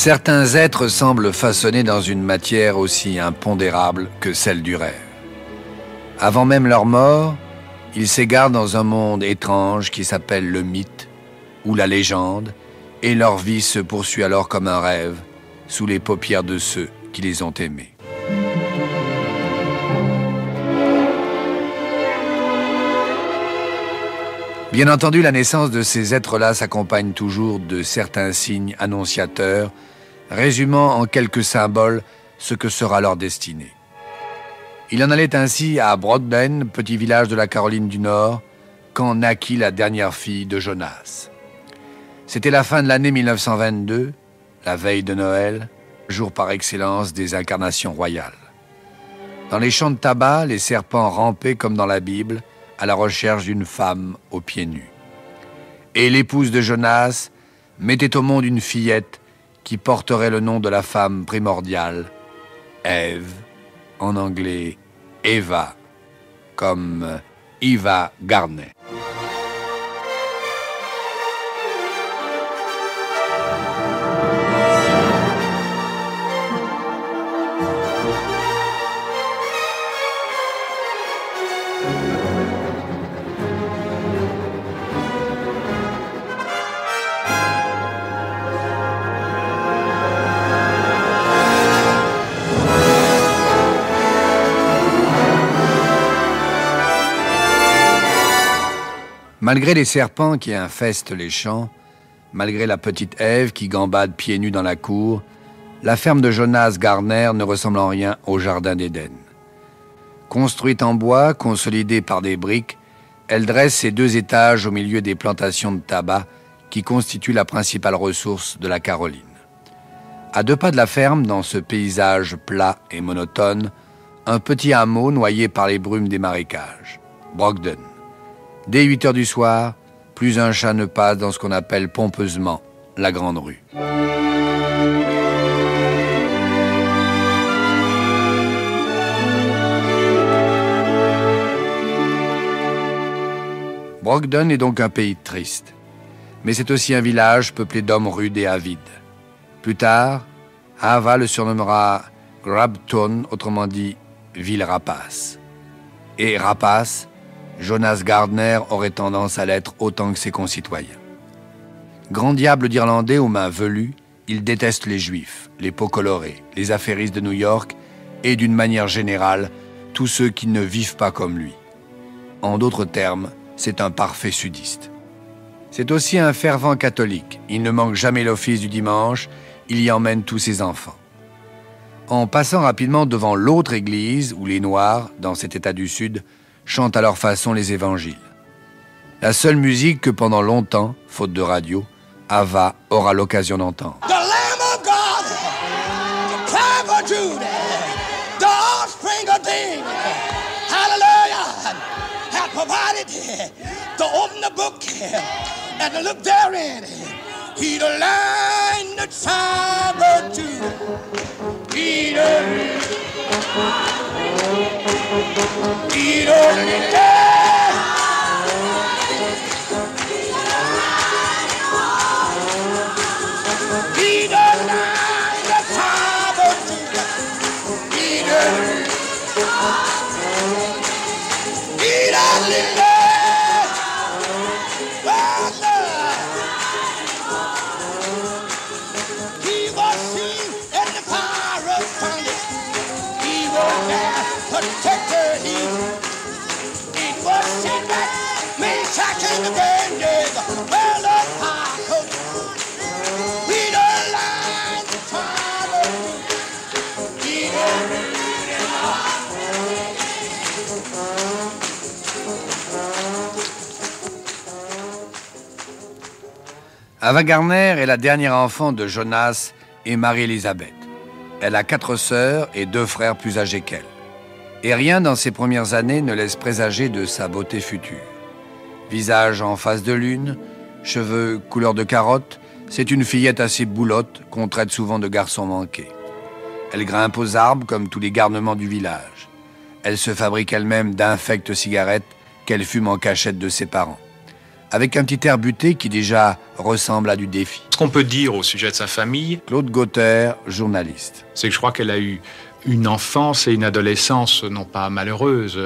Certains êtres semblent façonnés dans une matière aussi impondérable que celle du rêve. Avant même leur mort, ils s'égarent dans un monde étrange qui s'appelle le mythe ou la légende, et leur vie se poursuit alors comme un rêve, sous les paupières de ceux qui les ont aimés. Bien entendu, la naissance de ces êtres-là s'accompagne toujours de certains signes annonciateurs, résumant en quelques symboles ce que sera leur destinée. Il en allait ainsi à Brogden, petit village de la Caroline du Nord, quand naquit la dernière fille de Jonas. C'était la fin de l'année 1922, la veille de Noël, jour par excellence des incarnations royales. Dans les champs de tabac, les serpents rampaient comme dans la Bible, à la recherche d'une femme aux pieds nus. Et l'épouse de Jonas mettait au monde une fillette qui porterait le nom de la femme primordiale, Ève, en anglais Eva, comme Eva Gardner. Malgré les serpents qui infestent les champs, malgré la petite Ève qui gambade pieds nus dans la cour, la ferme de Jonas Gardner ne ressemble en rien au jardin d'Éden. Construite en bois, consolidée par des briques, elle dresse ses 2 étages au milieu des plantations de tabac qui constituent la principale ressource de la Caroline. À 2 pas de la ferme, dans ce paysage plat et monotone, un petit hameau noyé par les brumes des marécages, Brogden. Dès 8 heures du soir, plus un chat ne passe dans ce qu'on appelle pompeusement la Grande Rue. Brogden est donc un pays triste, mais c'est aussi un village peuplé d'hommes rudes et avides. Plus tard, Ava le surnommera Grabtown, autrement dit ville rapace. Et rapace, Jonas Gardner aurait tendance à l'être autant que ses concitoyens. Grand diable d'Irlandais aux mains velues, il déteste les Juifs, les peaux colorées, les affairistes de New York et, d'une manière générale, tous ceux qui ne vivent pas comme lui. En d'autres termes, c'est un parfait sudiste. C'est aussi un fervent catholique. Il ne manque jamais l'office du dimanche, il y emmène tous ses enfants. En passant rapidement devant l'autre église où les Noirs, dans cet état du Sud, chantent à leur façon les évangiles. La seule musique que pendant longtemps, faute de radio, Ava aura l'occasion d'entendre. The Lamb of God, the tribe of Judah, the offspring of David, hallelujah, hath provided to open the book and to look therein. He the Lion, the tribe of Judah, he the Ava Gardner est la dernière enfant de Jonas et Marie-Élisabeth. Elle a 4 sœurs et 2 frères plus âgés qu'elle. Et rien dans ses premières années ne laisse présager de sa beauté future. Visage en face de lune, cheveux couleur de carotte, c'est une fillette assez boulotte qu'on traite souvent de garçon manqué. Elle grimpe aux arbres comme tous les garnements du village. Elle se fabrique elle-même d'infectes cigarettes qu'elle fume en cachette de ses parents. avec un petit air buté qui déjà ressemble à du défi. Ce qu'on peut dire au sujet de sa famille, Claude Gauthier, journaliste. c'est que je crois qu'elle a eu une enfance et une adolescence non pas malheureuses,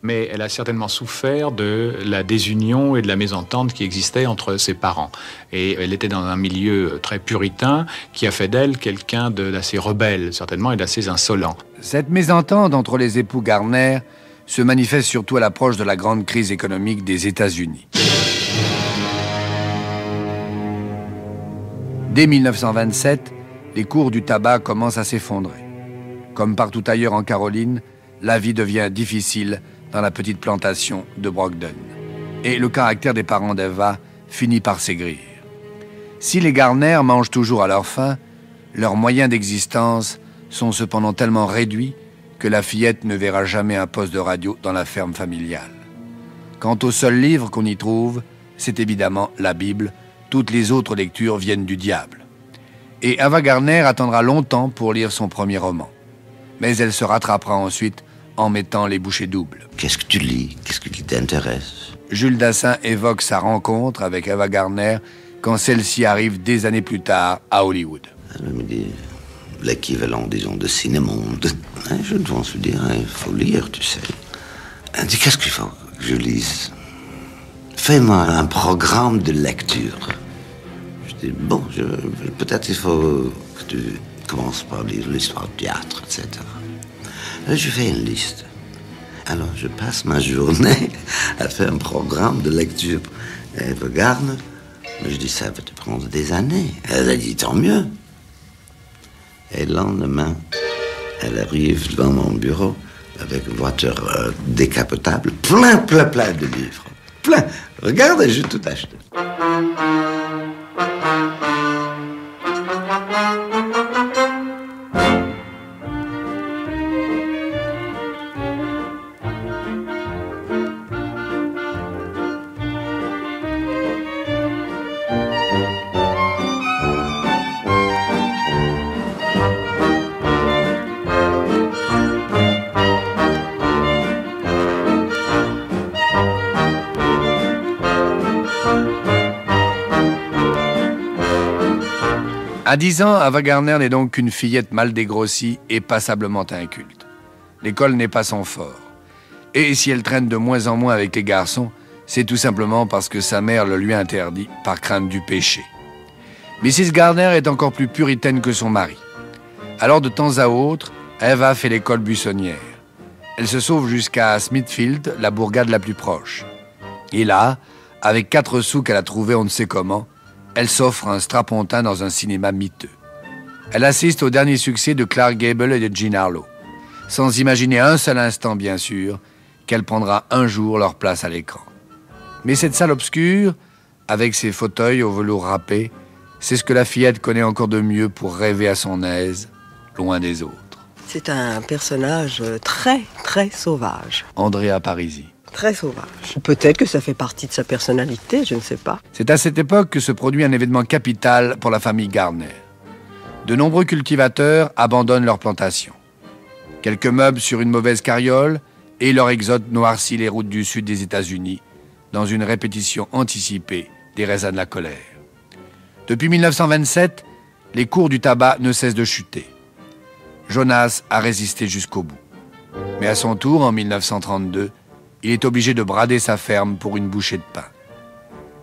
mais elle a certainement souffert de la désunion et de la mésentente qui existait entre ses parents. Et elle était dans un milieu très puritain qui a fait d'elle quelqu'un d'assez rebelle, certainement, et d'assez insolent. Cette mésentente entre les époux Garner se manifeste surtout à l'approche de la grande crise économique des États-Unis. Dès 1927, les cours du tabac commencent à s'effondrer. Comme partout ailleurs en Caroline, la vie devient difficile dans la petite plantation de Brogden. Et le caractère des parents d'Eva finit par s'aigrir. Si les Garner mangent toujours à leur faim, leurs moyens d'existence sont cependant tellement réduits que la fillette ne verra jamais un poste de radio dans la ferme familiale. Quant au seul livre qu'on y trouve, c'est évidemment la Bible. Toutes les autres lectures viennent du diable. Et Ava Gardner attendra longtemps pour lire son premier roman. Mais elle se rattrapera ensuite en mettant les bouchées doubles. Qu'est-ce que tu lis? Qu'est-ce qui t'intéresse? Jules Dassin évoque sa rencontre avec Ava Gardner quand celle-ci arrive des années plus tard à Hollywood. Elle me dit l'équivalent, disons, de Cinémonde. Je dois se dire, il faut lire, tu sais. Elle dit, qu'est-ce qu'il faut que je lise? Fais-moi un programme de lecture. Je dis, bon, peut-être il faut que tu commences par lire l'histoire du théâtre, etc. Alors, je fais une liste. Alors, je passe ma journée à faire un programme de lecture. Elle regarde, mais je dis, ça va te prendre des années. Elle a dit, tant mieux. Et le lendemain, elle arrive devant mon bureau avec une voiture décapotable, plein de livres. Plein. Regarde, j'ai tout acheté. À 10 ans, Ava Gardner n'est donc qu'une fillette mal dégrossie et passablement inculte. L'école n'est pas son fort. Et si elle traîne de moins en moins avec les garçons, c'est tout simplement parce que sa mère le lui interdit par crainte du péché. Mrs. Gardner est encore plus puritaine que son mari. Alors de temps à autre, Eva fait l'école buissonnière. Elle se sauve jusqu'à Smithfield, la bourgade la plus proche. Et là, avec 4 sous qu'elle a trouvés on ne sait comment, elle s'offre un strapontin dans un cinéma miteux. Elle assiste au dernier succès de Clark Gable et de Jean Harlow, sans imaginer un seul instant, bien sûr, qu'elle prendra un jour leur place à l'écran. Mais cette salle obscure, avec ses fauteuils au velours râpé, c'est ce que la fillette connaît encore de mieux pour rêver à son aise, loin des autres. C'est un personnage très, très sauvage. Andrea Parisi. Très sauvage. Peut-être que ça fait partie de sa personnalité, je ne sais pas. C'est à cette époque que se produit un événement capital pour la famille Gardner. De nombreux cultivateurs abandonnent leurs plantations. Quelques meubles sur une mauvaise carriole et leur exode noircit les routes du sud des États-Unis dans une répétition anticipée des raisins de la colère. Depuis 1927, les cours du tabac ne cessent de chuter. Jonas a résisté jusqu'au bout. Mais à son tour, en 1932, il est obligé de brader sa ferme pour une bouchée de pain.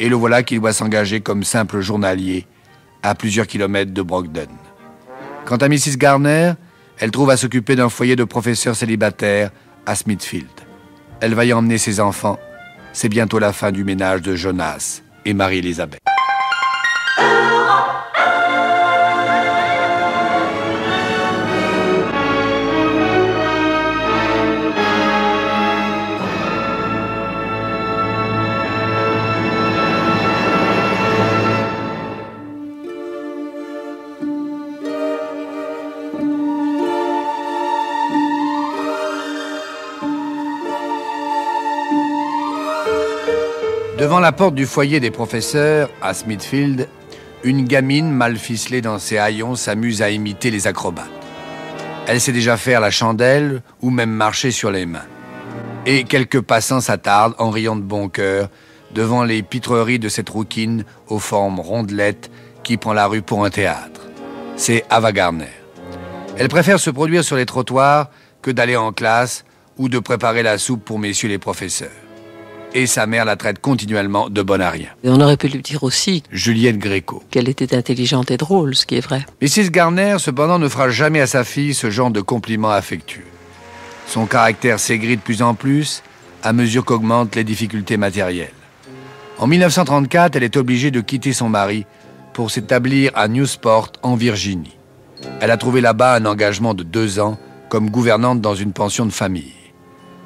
Et le voilà qu'il doit s'engager comme simple journalier à plusieurs kilomètres de Brogden. Quant à Mrs. Gardner, elle trouve à s'occuper d'un foyer de professeurs célibataires à Smithfield. Elle va y emmener ses enfants. C'est bientôt la fin du ménage de Jonas et Marie-Élisabeth. Devant la porte du foyer des professeurs, à Smithfield, une gamine mal ficelée dans ses haillons s'amuse à imiter les acrobates. Elle sait déjà faire la chandelle ou même marcher sur les mains. Et quelques passants s'attardent, en riant de bon cœur, devant les pitreries de cette rouquine aux formes rondelettes qui prend la rue pour un théâtre. C'est Ava Gardner. Elle préfère se produire sur les trottoirs que d'aller en classe ou de préparer la soupe pour messieurs les professeurs. Et sa mère la traite continuellement de bonne à rien. Et on aurait pu lui dire aussi Juliette Gréco. qu'elle était intelligente et drôle, ce qui est vrai. Mrs. Gardner, cependant, ne fera jamais à sa fille ce genre de compliments affectueux. Son caractère s'aigrit de plus en plus à mesure qu'augmentent les difficultés matérielles. En 1934, elle est obligée de quitter son mari pour s'établir à Newport, en Virginie. Elle a trouvé là-bas un engagement de 2 ans comme gouvernante dans une pension de famille.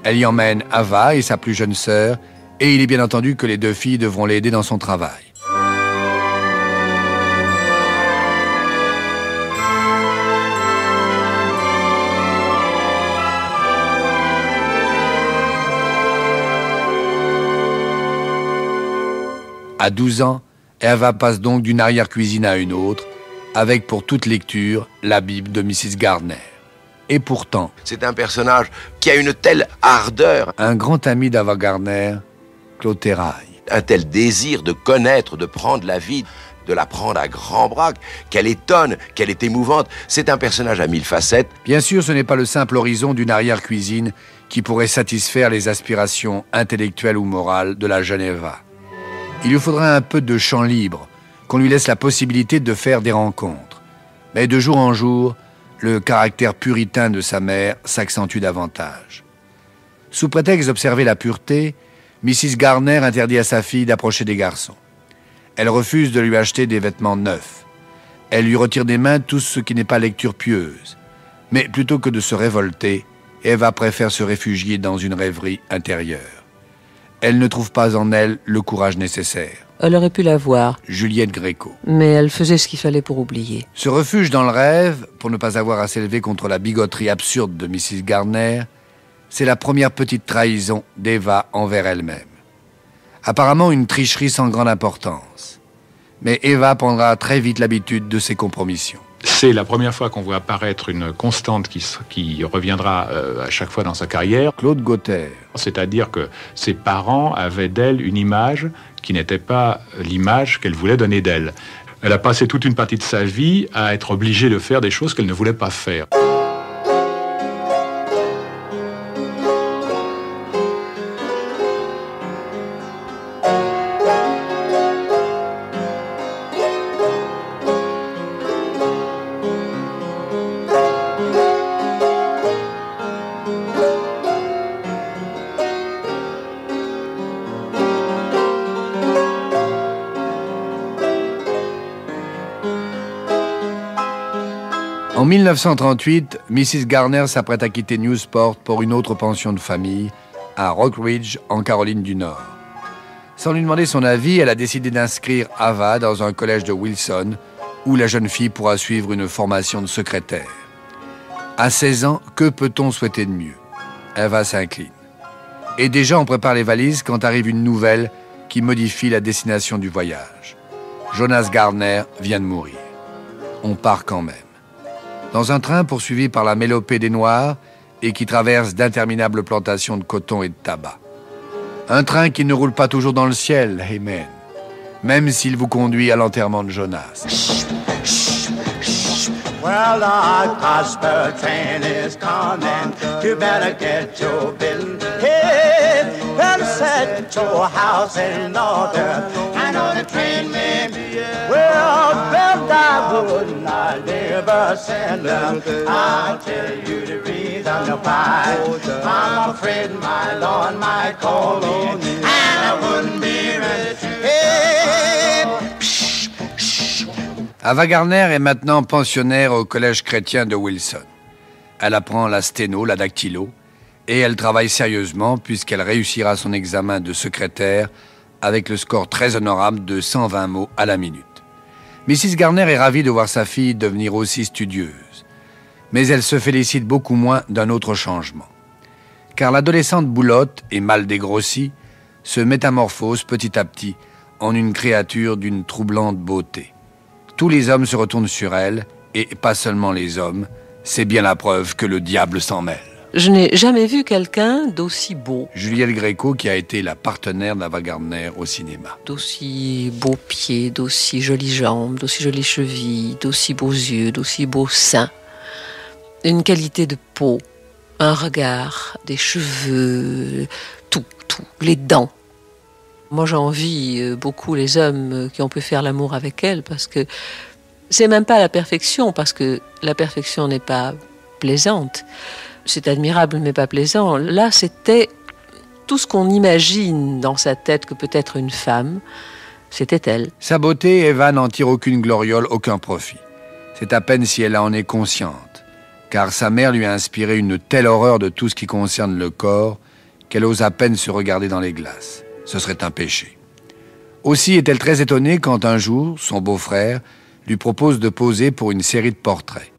Elle y emmène Ava et sa plus jeune sœur, et il est bien entendu que les 2 filles devront l'aider dans son travail. À 12 ans, Ava passe donc d'une arrière-cuisine à une autre, avec pour toute lecture la Bible de Mrs. Gardner. Et pourtant, c'est un personnage qui a une telle ardeur, un grand ami d'Ava Gardner, Claude Terrail. un tel désir de connaître, de prendre la vie, de la prendre à grands bras, qu'elle étonne, qu'elle est émouvante. C'est un personnage à 1000 facettes. Bien sûr, ce n'est pas le simple horizon d'une arrière-cuisine qui pourrait satisfaire les aspirations intellectuelles ou morales de la jeune Eva. Il lui faudrait un peu de champ libre, qu'on lui laisse la possibilité de faire des rencontres. Mais de jour en jour, le caractère puritain de sa mère s'accentue davantage. Sous prétexte d'observer la pureté, Mrs. Gardner interdit à sa fille d'approcher des garçons. Elle refuse de lui acheter des vêtements neufs. Elle lui retire des mains tout ce qui n'est pas lecture pieuse. Mais plutôt que de se révolter, Eva préfère se réfugier dans une rêverie intérieure. Elle ne trouve pas en elle le courage nécessaire. Elle aurait pu l'avoir, Juliette Gréco. mais elle faisait ce qu'il fallait pour oublier. Ce refuge dans le rêve, pour ne pas avoir à s'élever contre la bigoterie absurde de Mrs. Gardner, c'est la première petite trahison d'Eva envers elle-même. Apparemment une tricherie sans grande importance. Mais Eva prendra très vite l'habitude de ses compromissions. C'est la première fois qu'on voit apparaître une constante qui reviendra à chaque fois dans sa carrière. Claude Gauthier. C'est-à-dire que ses parents avaient d'elle une image qui n'était pas l'image qu'elle voulait donner d'elle. Elle a passé toute une partie de sa vie à être obligée de faire des choses qu'elle ne voulait pas faire. En 1938, Mrs. Gardner s'apprête à quitter Newport pour une autre pension de famille, à Rock Ridge, en Caroline du Nord. Sans lui demander son avis, elle a décidé d'inscrire Ava dans un collège de Wilson, où la jeune fille pourra suivre une formation de secrétaire. À 16 ans, que peut-on souhaiter de mieux? Ava s'incline. Et déjà, on prépare les valises quand arrive une nouvelle qui modifie la destination du voyage. Jonas Gardner vient de mourir. On part quand même. Dans un train poursuivi par la mélopée des Noirs et qui traverse d'interminables plantations de coton et de tabac. Un train qui ne roule pas toujours dans le ciel, amen, même s'il vous conduit à l'enterrement de Jonas. Well, the Cosper train is coming. You better get your bill. Hey, better set your house in order. I know the train may be. Well, bet I would not live a sinner. I'll tell you the reason why. I'm afraid my Lord might call me, and I wouldn't be ready to. Hey, Ava Gardner est maintenant pensionnaire au collège chrétien de Wilson. Elle apprend la sténo, la dactylo, et elle travaille sérieusement puisqu'elle réussira son examen de secrétaire avec le score très honorable de 120 mots à la minute. Mrs. Gardner est ravie de voir sa fille devenir aussi studieuse, mais elle se félicite beaucoup moins d'un autre changement. Car l'adolescente boulotte et mal dégrossie se métamorphose petit à petit en une créature d'une troublante beauté. Tous les hommes se retournent sur elle, et pas seulement les hommes, c'est bien la preuve que le diable s'en mêle. Je n'ai jamais vu quelqu'un d'aussi beau. Juliette Gréco, qui a été la partenaire d'Ava Gardner au cinéma. D'aussi beaux pieds, d'aussi jolies jambes, d'aussi jolies chevilles, d'aussi beaux yeux, d'aussi beaux seins. Une qualité de peau, un regard, des cheveux, tout, les dents. Moi, j'envie beaucoup les hommes qui ont pu faire l'amour avec elle parce que c'est même pas la perfection, parce que la perfection n'est pas plaisante. C'est admirable, mais pas plaisant. Là, c'était tout ce qu'on imagine dans sa tête que peut être une femme, c'était elle. Sa beauté, Eva n'en tire aucune gloriole, aucun profit. C'est à peine si elle en est consciente, car sa mère lui a inspiré une telle horreur de tout ce qui concerne le corps qu'elle ose à peine se regarder dans les glaces. Ce serait un péché. Aussi est-elle très étonnée quand un jour, son beau-frère lui propose de poser pour une série de portraits.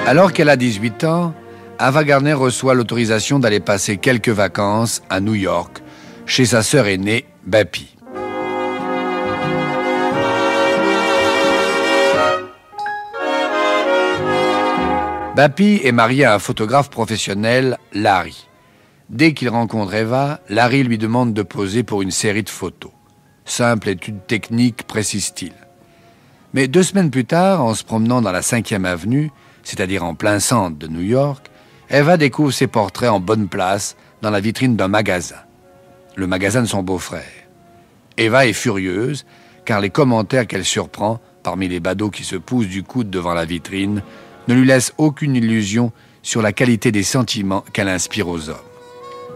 Alors qu'elle a 18 ans, Ava Gardner reçoit l'autorisation d'aller passer quelques vacances à New York, chez sa sœur aînée, Bappy. Bappy est marié à un photographe professionnel, Larry. Dès qu'il rencontre Eva, Larry lui demande de poser pour une série de photos. Simple étude technique, précise-t-il. Mais 2 semaines plus tard, en se promenant dans la 5e avenue, c'est-à-dire en plein centre de New York, Eva découvre ses portraits en bonne place dans la vitrine d'un magasin. Le magasin de son beau-frère. Eva est furieuse, car les commentaires qu'elle surprend, parmi les badauds qui se poussent du coude devant la vitrine, ne lui laissent aucune illusion sur la qualité des sentiments qu'elle inspire aux hommes.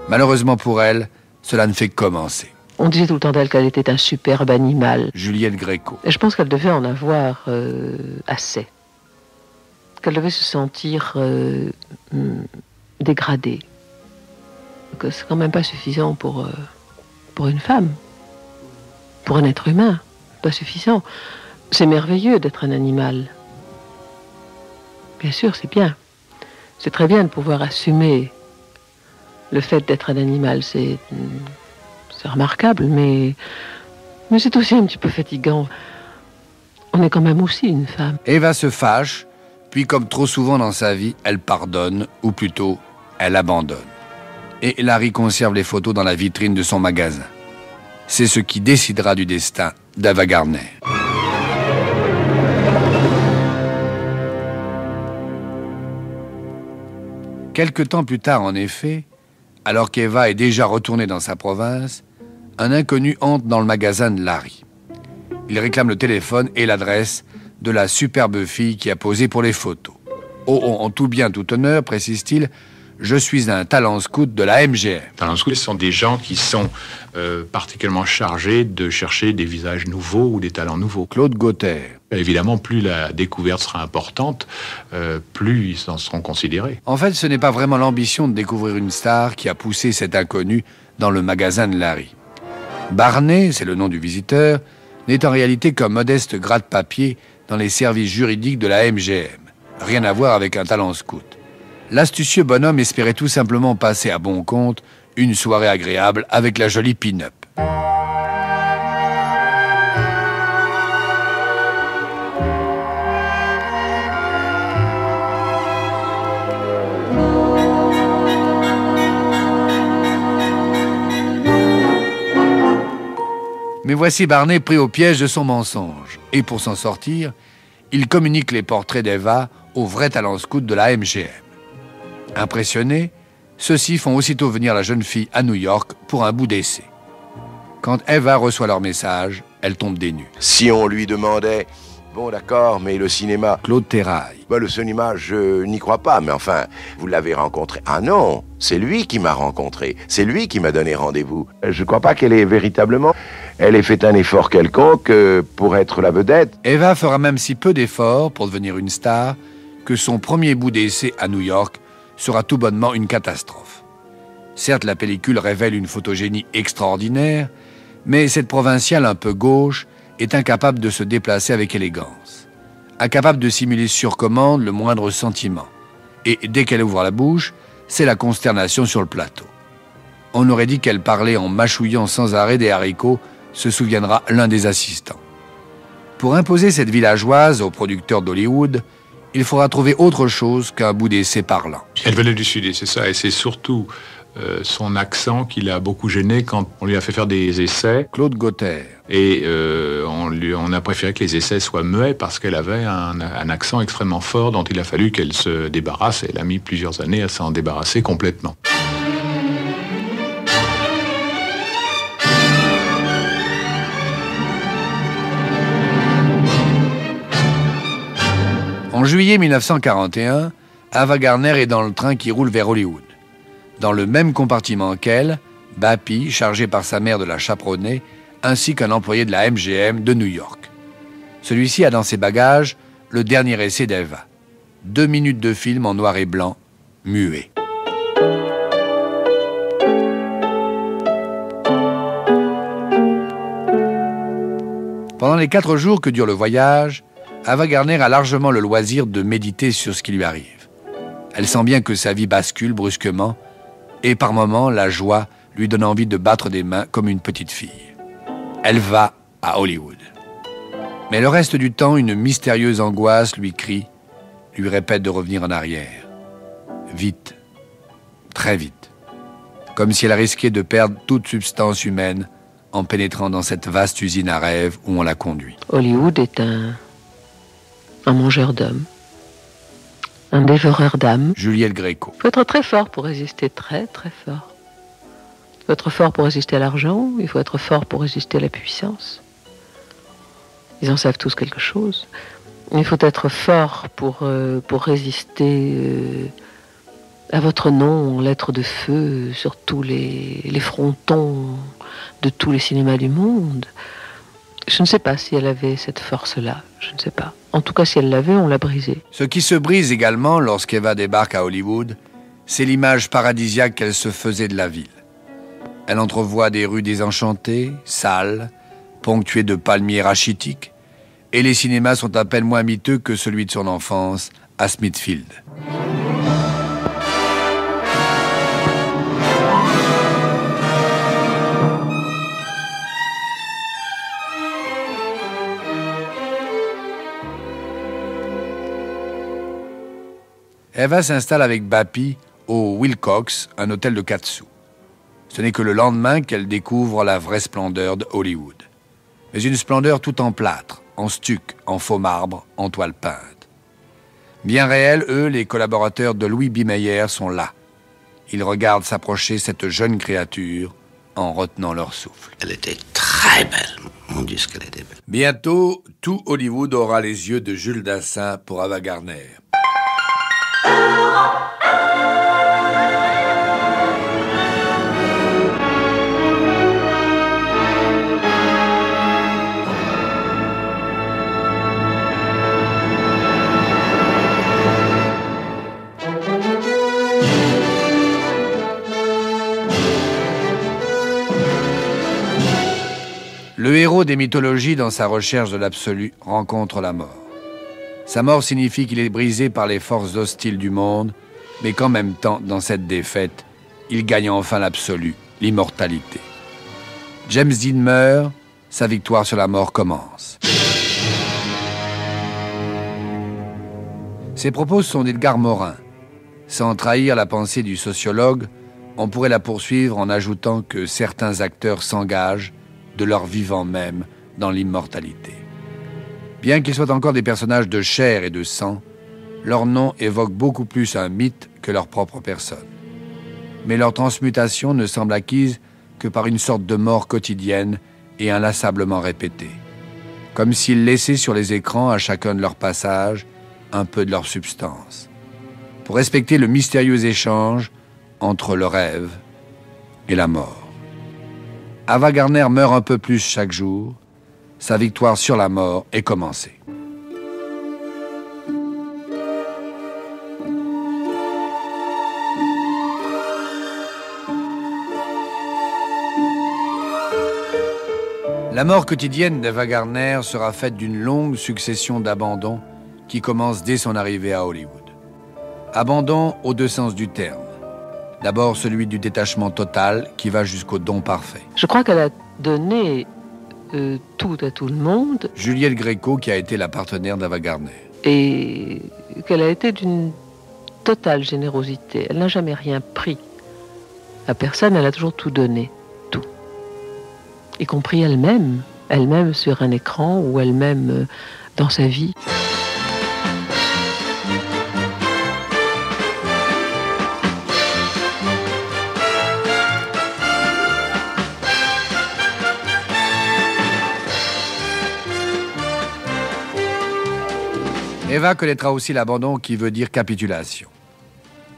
Malheureusement pour elle, cela ne fait que commencer. On disait tout le temps d'elle qu'elle était un superbe animal. Juliette Gréco. Et je pense qu'elle devait en avoir assez. Qu'elle devait se sentir dégradée. Que c'est quand même pas suffisant pour une femme. Pour un être humain. Pas suffisant. C'est merveilleux d'être un animal. Bien sûr, c'est bien. C'est très bien de pouvoir assumer le fait d'être un animal. C'est remarquable, mais c'est aussi un petit peu fatigant. On est quand même aussi une femme. Eva se fâche, puis comme trop souvent dans sa vie, elle pardonne, ou plutôt, elle abandonne. Et Larry conserve les photos dans la vitrine de son magasin. C'est ce qui décidera du destin d'Ava Gardner. Quelque temps plus tard, en effet, alors qu'Eva est déjà retournée dans sa province, un inconnu entre dans le magasin de Larry. Il réclame le téléphone et l'adresse de la superbe fille qui a posé pour les photos. Oh, en tout bien, tout honneur, précise-t-il, je suis un talent scout de la MGM. Talent scout, ce sont des gens qui sont particulièrement chargés de chercher des visages nouveaux ou des talents nouveaux. Claude Gauthier. Évidemment, plus la découverte sera importante, plus ils en seront considérés. En fait, ce n'est pas vraiment l'ambition de découvrir une star qui a poussé cet inconnu dans le magasin de Larry. Barney, c'est le nom du visiteur, n'est en réalité qu'un modeste gratte-papier dans les services juridiques de la MGM. Rien à voir avec un talent scout. L'astucieux bonhomme espérait tout simplement passer à bon compte une soirée agréable avec la jolie pin-up. Mais voici Barney pris au piège de son mensonge. Et pour s'en sortir, il communique les portraits d'Eva au vrai talent scout de la MGM. Impressionnés, ceux-ci font aussitôt venir la jeune fille à New York pour un bout d'essai. Quand Eva reçoit leur message, elle tombe des nues. Si on lui demandait, bon d'accord, mais le cinéma... Claude Terrail. Le cinéma, je n'y crois pas, mais enfin, vous l'avez rencontré. Ah non, c'est lui qui m'a rencontré, c'est lui qui m'a donné rendez-vous. Je ne crois pas qu'elle ait véritablement... Elle ait fait un effort quelconque pour être la vedette. Eva fera même si peu d'efforts pour devenir une star que son premier bout d'essai à New York sera tout bonnement une catastrophe. Certes, la pellicule révèle une photogénie extraordinaire, mais cette provinciale un peu gauche est incapable de se déplacer avec élégance, incapable de simuler sur commande le moindre sentiment. Et dès qu'elle ouvre la bouche, c'est la consternation sur le plateau. On aurait dit qu'elle parlait en mâchouillant sans arrêt des haricots, se souviendra l'un des assistants. Pour imposer cette villageoise aux producteurs d'Hollywood, il faudra trouver autre chose qu'un bout d'essai parlant. Elle venait du Sud, et c'est ça. Et c'est surtout son accent qui l'a beaucoup gêné quand on lui a fait faire des essais. Claude Gauthier. Et on a préféré que les essais soient muets parce qu'elle avait un accent extrêmement fort dont il a fallu qu'elle se débarrasse. Et elle a mis plusieurs années à s'en débarrasser complètement. En juillet 1941, Ava Gardner est dans le train qui roule vers Hollywood. Dans le même compartiment qu'elle, Bappy, chargé par sa mère de la chaperonner, ainsi qu'un employé de la MGM de New York. Celui-ci a dans ses bagages le dernier essai d'Eva. 2 minutes de film en noir et blanc, muet. Pendant les 4 jours que dure le voyage, Ava Gardner a largement le loisir de méditer sur ce qui lui arrive. Elle sent bien que sa vie bascule brusquement et par moments, la joie lui donne envie de battre des mains comme une petite fille. Elle va à Hollywood. Mais le reste du temps, une mystérieuse angoisse lui crie, lui répète de revenir en arrière. Vite, très vite. Comme si elle risquait de perdre toute substance humaine en pénétrant dans cette vaste usine à rêves où on la conduit. Hollywood est un mangeur d'hommes, un dévoreur d'âmes. Juliette Gréco. Il faut être très fort pour résister, très très fort. Il faut être fort pour résister à l'argent, il faut être fort pour résister à la puissance. Ils en savent tous quelque chose. Il faut être fort pour résister à votre nom en lettres de feu sur tous les frontons de tous les cinémas du monde. Je ne sais pas si elle avait cette force-là, je ne sais pas. En tout cas, si elle l'avait, on l'a brisée. Ce qui se brise également lorsqu'Eva débarque à Hollywood, c'est l'image paradisiaque qu'elle se faisait de la ville. Elle entrevoit des rues désenchantées, sales, ponctuées de palmiers rachitiques, et les cinémas sont à peine moins miteux que celui de son enfance à Smithfield. Eva s'installe avec Bappy au Wilcox, un hôtel de 4 sous. Ce n'est que le lendemain qu'elle découvre la vraie splendeur de Hollywood. Mais une splendeur tout en plâtre, en stuc, en faux marbre, en toile peinte. Bien réels, eux, les collaborateurs de Louis B. Mayer sont là. Ils regardent s'approcher cette jeune créature en retenant leur souffle. Elle était très belle. Mon Dieu, ce qu'elle était belle. Bientôt, tout Hollywood aura les yeux de Jules Dassin pour Ava Gardner. Le héros des mythologies, dans sa recherche de l'absolu, rencontre la mort. Sa mort signifie qu'il est brisé par les forces hostiles du monde, mais qu'en même temps, dans cette défaite, il gagne enfin l'absolu, l'immortalité. James Dean meurt, sa victoire sur la mort commence. Ces propos sont d'Edgar Morin. Sans trahir la pensée du sociologue, on pourrait la poursuivre en ajoutant que certains acteurs s'engagent, de leur vivant même, dans l'immortalité. Bien qu'ils soient encore des personnages de chair et de sang, leur nom évoque beaucoup plus un mythe que leur propre personne. Mais leur transmutation ne semble acquise que par une sorte de mort quotidienne et inlassablement répétée, comme s'ils laissaient sur les écrans, à chacun de leurs passages, un peu de leur substance, pour respecter le mystérieux échange entre le rêve et la mort. Ava Gardner meurt un peu plus chaque jour. Sa victoire sur la mort est commencée. La mort quotidienne d'Ava Gardner sera faite d'une longue succession d'abandons qui commence dès son arrivée à Hollywood. Abandon aux deux sens du terme. D'abord celui du détachement total qui va jusqu'au don parfait. Je crois qu'elle a donné tout à tout le monde Juliette Gréco qui a été la partenaire d'Ava Gardner. et qu'elle a été d'une totale générosité. Elle n'a jamais rien pris à personne, elle a toujours tout donné, tout. Y compris elle-même sur un écran ou elle-même dans sa vie. Eva connaîtra aussi l'abandon qui veut dire capitulation.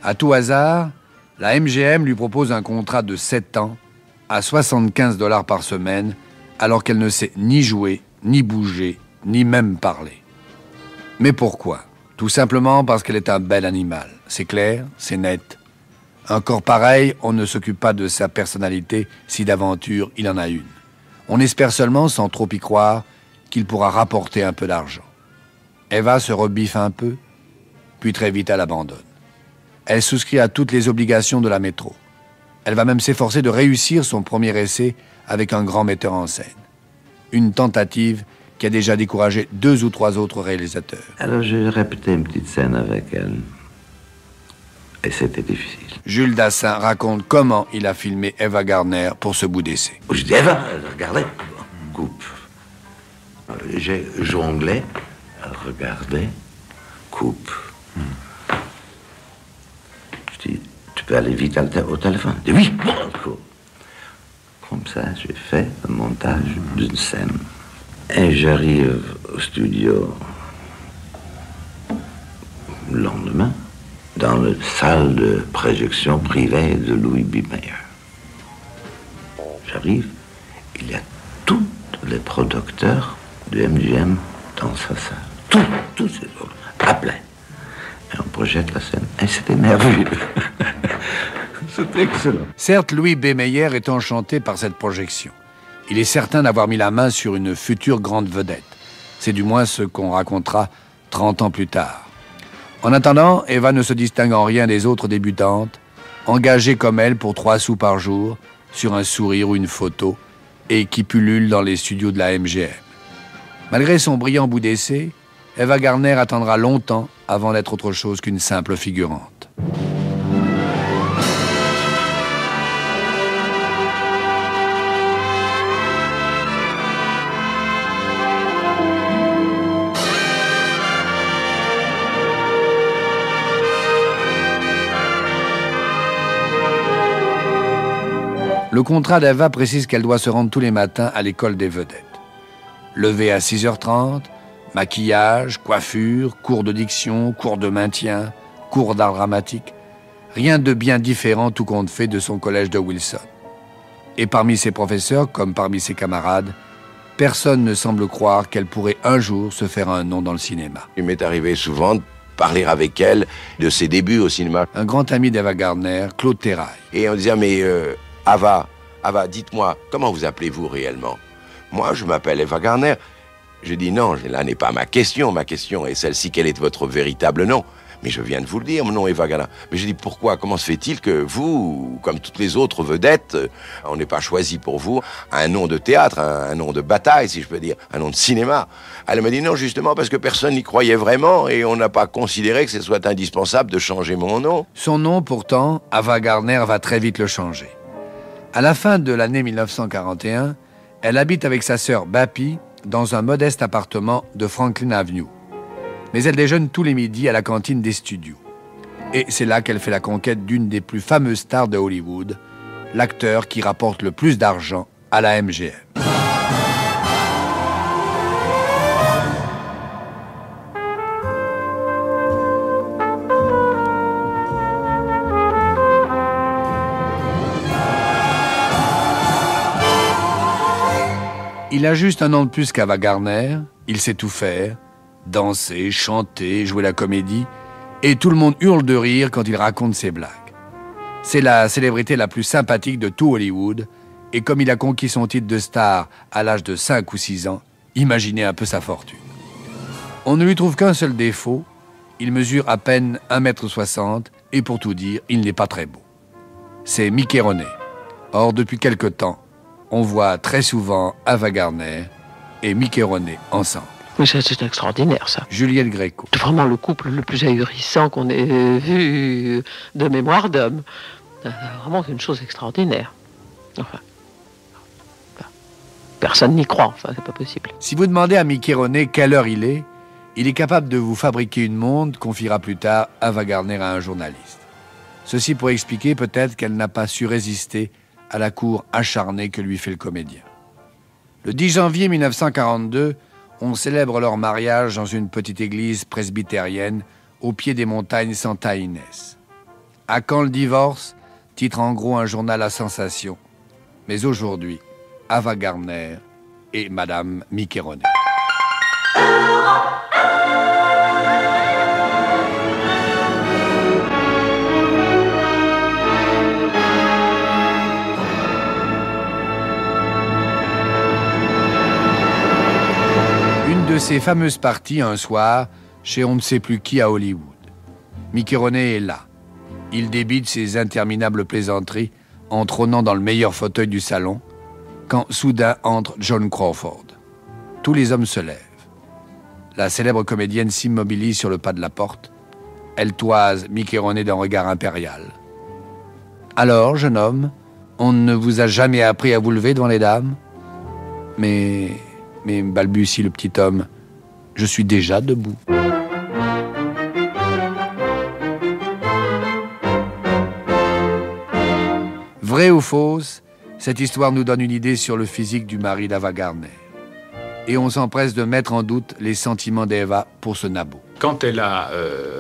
À tout hasard, la MGM lui propose un contrat de 7 ans à 75 $ par semaine, alors qu'elle ne sait ni jouer, ni bouger, ni même parler. Mais pourquoi? Tout simplement parce qu'elle est un bel animal. C'est clair, c'est net. Un corps pareil, on ne s'occupe pas de sa personnalité si d'aventure il en a une. On espère seulement, sans trop y croire, qu'il pourra rapporter un peu d'argent. Eva se rebiffe un peu, puis très vite elle abandonne. Elle souscrit à toutes les obligations de la métro. Elle va même s'efforcer de réussir son premier essai avec un grand metteur en scène. Une tentative qui a déjà découragé 2 ou 3 autres réalisateurs. Alors j'ai répété une petite scène avec elle. Et c'était difficile. Jules Dassin raconte comment il a filmé Eva Gardner pour ce bout d'essai. Je dis, Eva, regardez. Coupe. J'ai jonglé, regardé, coupe. Je dis, tu peux aller vite au téléphone. Je dis, oui. Comme ça, j'ai fait le montage d'une scène. Et j'arrive au studio le lendemain, dans la salle de projection privée de Louis B. Mayer. J'arrive, il y a tous les producteurs de MGM dans sa salle. Tous ces autres, à plein. Et on projette la scène. Et c'était merveilleux. C'était excellent. Certes, Louis B. Mayer est enchanté par cette projection. Il est certain d'avoir mis la main sur une future grande vedette. C'est du moins ce qu'on racontera 30 ans plus tard. En attendant, Eva ne se distingue en rien des autres débutantes, engagées comme elle pour 3 sous par jour, sur un sourire ou une photo, et qui pullule dans les studios de la MGM. Malgré son brillant bout d'essai, Eva Gardner attendra longtemps avant d'être autre chose qu'une simple figurante. Le contrat d'Eva précise qu'elle doit se rendre tous les matins à l'école des vedettes. Lever à 6h30, maquillage, coiffure, cours de diction, cours de maintien, cours d'art dramatique. Rien de bien différent tout compte fait de son collège de Wilson. Et parmi ses professeurs, comme parmi ses camarades, personne ne semble croire qu'elle pourrait un jour se faire un nom dans le cinéma. Il m'est arrivé souvent de parler avec elle de ses débuts au cinéma. Un grand ami d'Eva Gardner, Claude Terrail. Et on disait, mais Ava, dites-moi, comment vous appelez-vous réellement? Moi, je m'appelle Eva Gardner. Je dis non, là n'est pas ma question. Ma question est celle-ci, quel est votre véritable nom? Mais je viens de vous le dire, mon nom est Eva Gardner. Mais je dis, pourquoi? Comment se fait-il que vous, comme toutes les autres vedettes, on n'ait pas choisi pour vous un nom de théâtre, un nom de bataille, si je peux dire, un nom de cinéma? Elle m'a dit non, justement, parce que personne n'y croyait vraiment et on n'a pas considéré que ce soit indispensable de changer mon nom. Son nom, pourtant, Eva Gardner va très vite le changer. À la fin de l'année 1941, elle habite avec sa sœur Bappy dans un modeste appartement de Franklin Avenue. Mais elle déjeune tous les midis à la cantine des studios. Et c'est là qu'elle fait la conquête d'une des plus fameuses stars de Hollywood, l'acteur qui rapporte le plus d'argent à la MGM. Il a juste un an de plus qu'Ava Gardner, il sait tout faire, danser, chanter, jouer la comédie, et tout le monde hurle de rire quand il raconte ses blagues. C'est la célébrité la plus sympathique de tout Hollywood, et comme il a conquis son titre de star à l'âge de 5 ou 6 ans, imaginez un peu sa fortune. On ne lui trouve qu'un seul défaut, Il mesure à peine 1,60 m et pour tout dire, il n'est pas très beau. C'est Mickey Rooney. Or, depuis quelque temps, on voit très souvent Ava Gardner et Mickey Rooney ensemble. Mais ça, c'est extraordinaire, ça. Juliette Gréco. C'est vraiment le couple le plus ahurissant qu'on ait vu de mémoire d'homme. Vraiment une chose extraordinaire. Enfin, personne n'y croit, enfin, c'est pas possible. Si vous demandez à Mickey Rooney quelle heure il est capable de vous fabriquer une montre, confiera plus tard Ava Gardner à un journaliste. Ceci pour expliquer peut-être qu'elle n'a pas su résister à la cour acharnée que lui fait le comédien. Le 10 janvier 1942, on célèbre leur mariage dans une petite église presbytérienne au pied des montagnes Santa Inés. À quand le divorce? Titre en gros un journal à sensation. Mais aujourd'hui, Ava Gardner et Madame Mickey Rooney. Une de ces fameuses parties un soir chez on ne sait plus qui à Hollywood. Mickey Rooney est là. Il débite ses interminables plaisanteries en trônant dans le meilleur fauteuil du salon quand soudain entre Joan Crawford. Tous les hommes se lèvent. La célèbre comédienne s'immobilise sur le pas de la porte. Elle toise Mickey Rooney d'un regard impérial. « Alors, jeune homme, on ne vous a jamais appris à vous lever devant les dames ?»« Mais balbutie le petit homme, je suis déjà debout. » Vraie ou fausse, cette histoire nous donne une idée sur le physique du mari d'Ava Gardner. Et on s'empresse de mettre en doute les sentiments d'Eva pour ce nabot. Quand elle a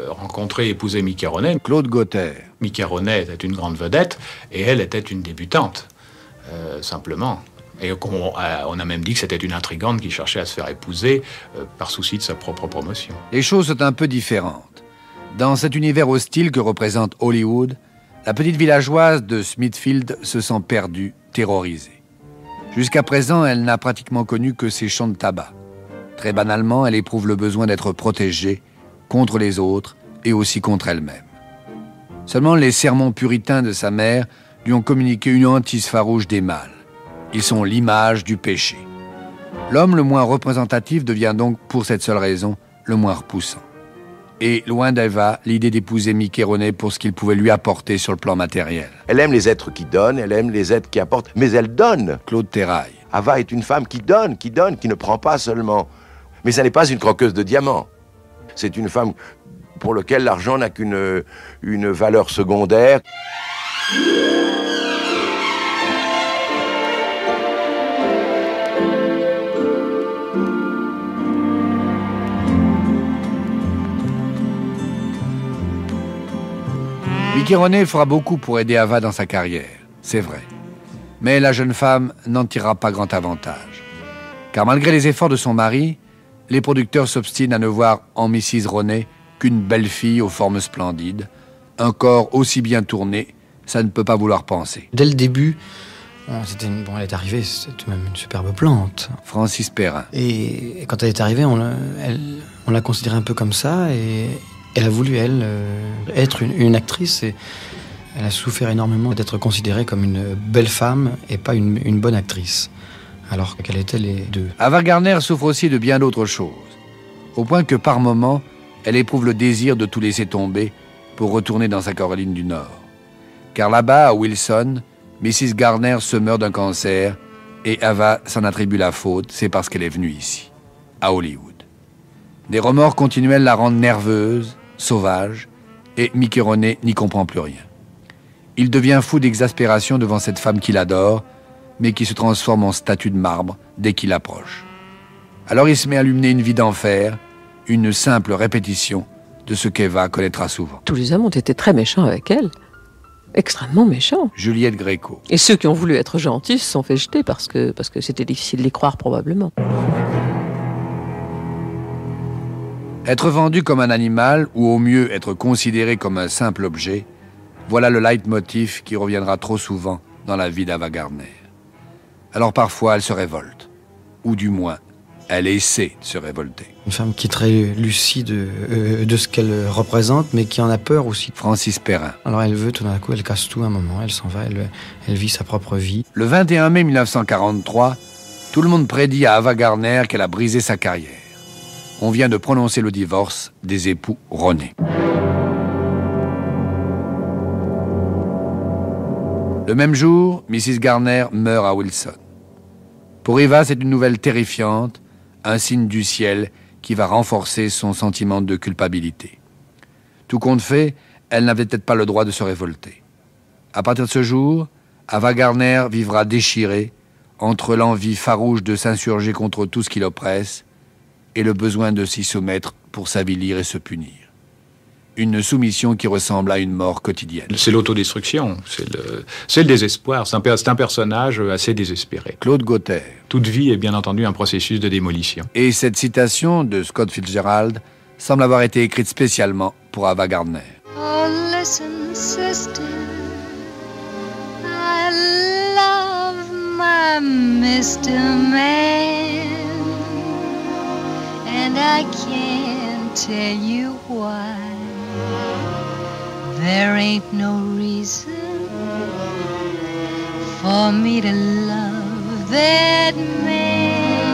rencontré et épousé Mickey Rooney, Claude Gauthier. Mickey Rooney était une grande vedette et elle était une débutante, simplement. Et on a même dit que c'était une intrigante qui cherchait à se faire épouser par souci de sa propre promotion. Les choses sont un peu différentes. Dans cet univers hostile que représente Hollywood, la petite villageoise de Smithfield se sent perdue, terrorisée. Jusqu'à présent, elle n'a pratiquement connu que ses champs de tabac. Très banalement, elle éprouve le besoin d'être protégée contre les autres et aussi contre elle-même. Seulement, les sermons puritains de sa mère lui ont communiqué une hantise farouche des mâles. Ils sont l'image du péché. L'homme le moins représentatif devient donc, pour cette seule raison, le moins repoussant. Et loin d'Eva, l'idée d'épouser Mickey Rooney pour ce qu'il pouvait lui apporter sur le plan matériel. Elle aime les êtres qui donnent, elle aime les êtres qui apportent, mais elle donne. Claude Terrail. Ava est une femme qui donne, qui ne prend pas seulement. Mais ça n'est pas une croqueuse de diamants. C'est une femme pour laquelle l'argent n'a qu'une valeur secondaire. Mickey Rooney fera beaucoup pour aider Ava dans sa carrière, c'est vrai. Mais la jeune femme n'en tirera pas grand avantage. Car malgré les efforts de son mari, les producteurs s'obstinent à ne voir en Mrs. Rooney qu'une belle fille aux formes splendides, un corps aussi bien tourné, ça ne peut pas vouloir penser. Dès le début, elle est arrivée, c'était même une superbe plante. Francis Perrin. Et quand elle est arrivée, on l'a considérée un peu comme ça, et elle a voulu, elle, être une actrice, et elle a souffert énormément d'être considérée comme une belle femme et pas une bonne actrice, alors qu'elle était les deux. Ava Gardner souffre aussi de bien d'autres choses, au point que par moments, elle éprouve le désir de tout laisser tomber pour retourner dans sa Caroline du Nord. Car là-bas, à Wilson, Mrs. Gardner se meurt d'un cancer et Ava s'en attribue la faute, c'est parce qu'elle est venue ici, à Hollywood. Des remords continuels la rendent nerveuse, sauvage, et Mickey Rooney n'y comprend plus rien. Il devient fou d'exaspération devant cette femme qu'il adore, mais qui se transforme en statue de marbre dès qu'il approche. Alors il se met à lui mener une vie d'enfer, une simple répétition de ce qu'Eva connaîtra souvent. Tous les hommes ont été très méchants avec elle. Extrêmement méchants. Juliette Gréco. Et ceux qui ont voulu être gentils se sont fait jeter parce que c'était difficile de les croire probablement. Être vendu comme un animal, ou au mieux être considéré comme un simple objet, voilà le leitmotiv qui reviendra trop souvent dans la vie d'Ava Gardner. Alors parfois elle se révolte, ou du moins, Elle essaie de se révolter. Une femme qui est très lucide de ce qu'elle représente, mais qui en a peur aussi. Francis Perrin. Alors elle veut, tout d'un coup, elle casse tout à un moment, elle s'en va, elle vit sa propre vie. Le 21 mai 1943, tout le monde prédit à Ava Gardner qu'elle a brisé sa carrière. On vient de prononcer le divorce des époux René. Le même jour, Mrs. Gardner meurt à Wilson. Pour Eva, c'est une nouvelle terrifiante, un signe du ciel qui va renforcer son sentiment de culpabilité. Tout compte fait, elle n'avait peut-être pas le droit de se révolter. À partir de ce jour, Ava Gardner vivra déchirée entre l'envie farouche de s'insurger contre tout ce qui l'oppresse et le besoin de s'y soumettre pour s'avilir et se punir. Une soumission qui ressemble à une mort quotidienne. C'est l'autodestruction, c'est le désespoir. C'est un personnage assez désespéré. Claude Gauthier. Toute vie est bien entendu un processus de démolition. Et cette citation de Scott Fitzgerald semble avoir été écrite spécialement pour Ava Gardner. Oh, listen, sister, I love my Mr. Man, and I can't tell you why. There ain't no reason for me to love that man.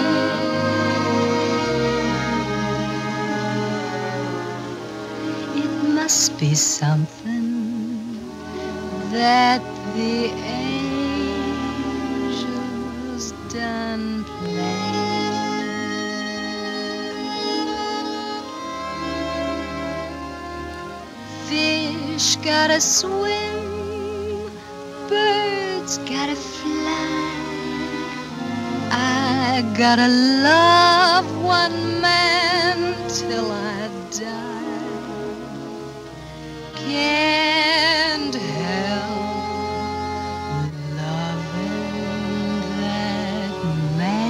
It must be something that the angels done planned. Fish gotta swim, birds gotta fly. I gotta love one man till I die. Can't help loving that man.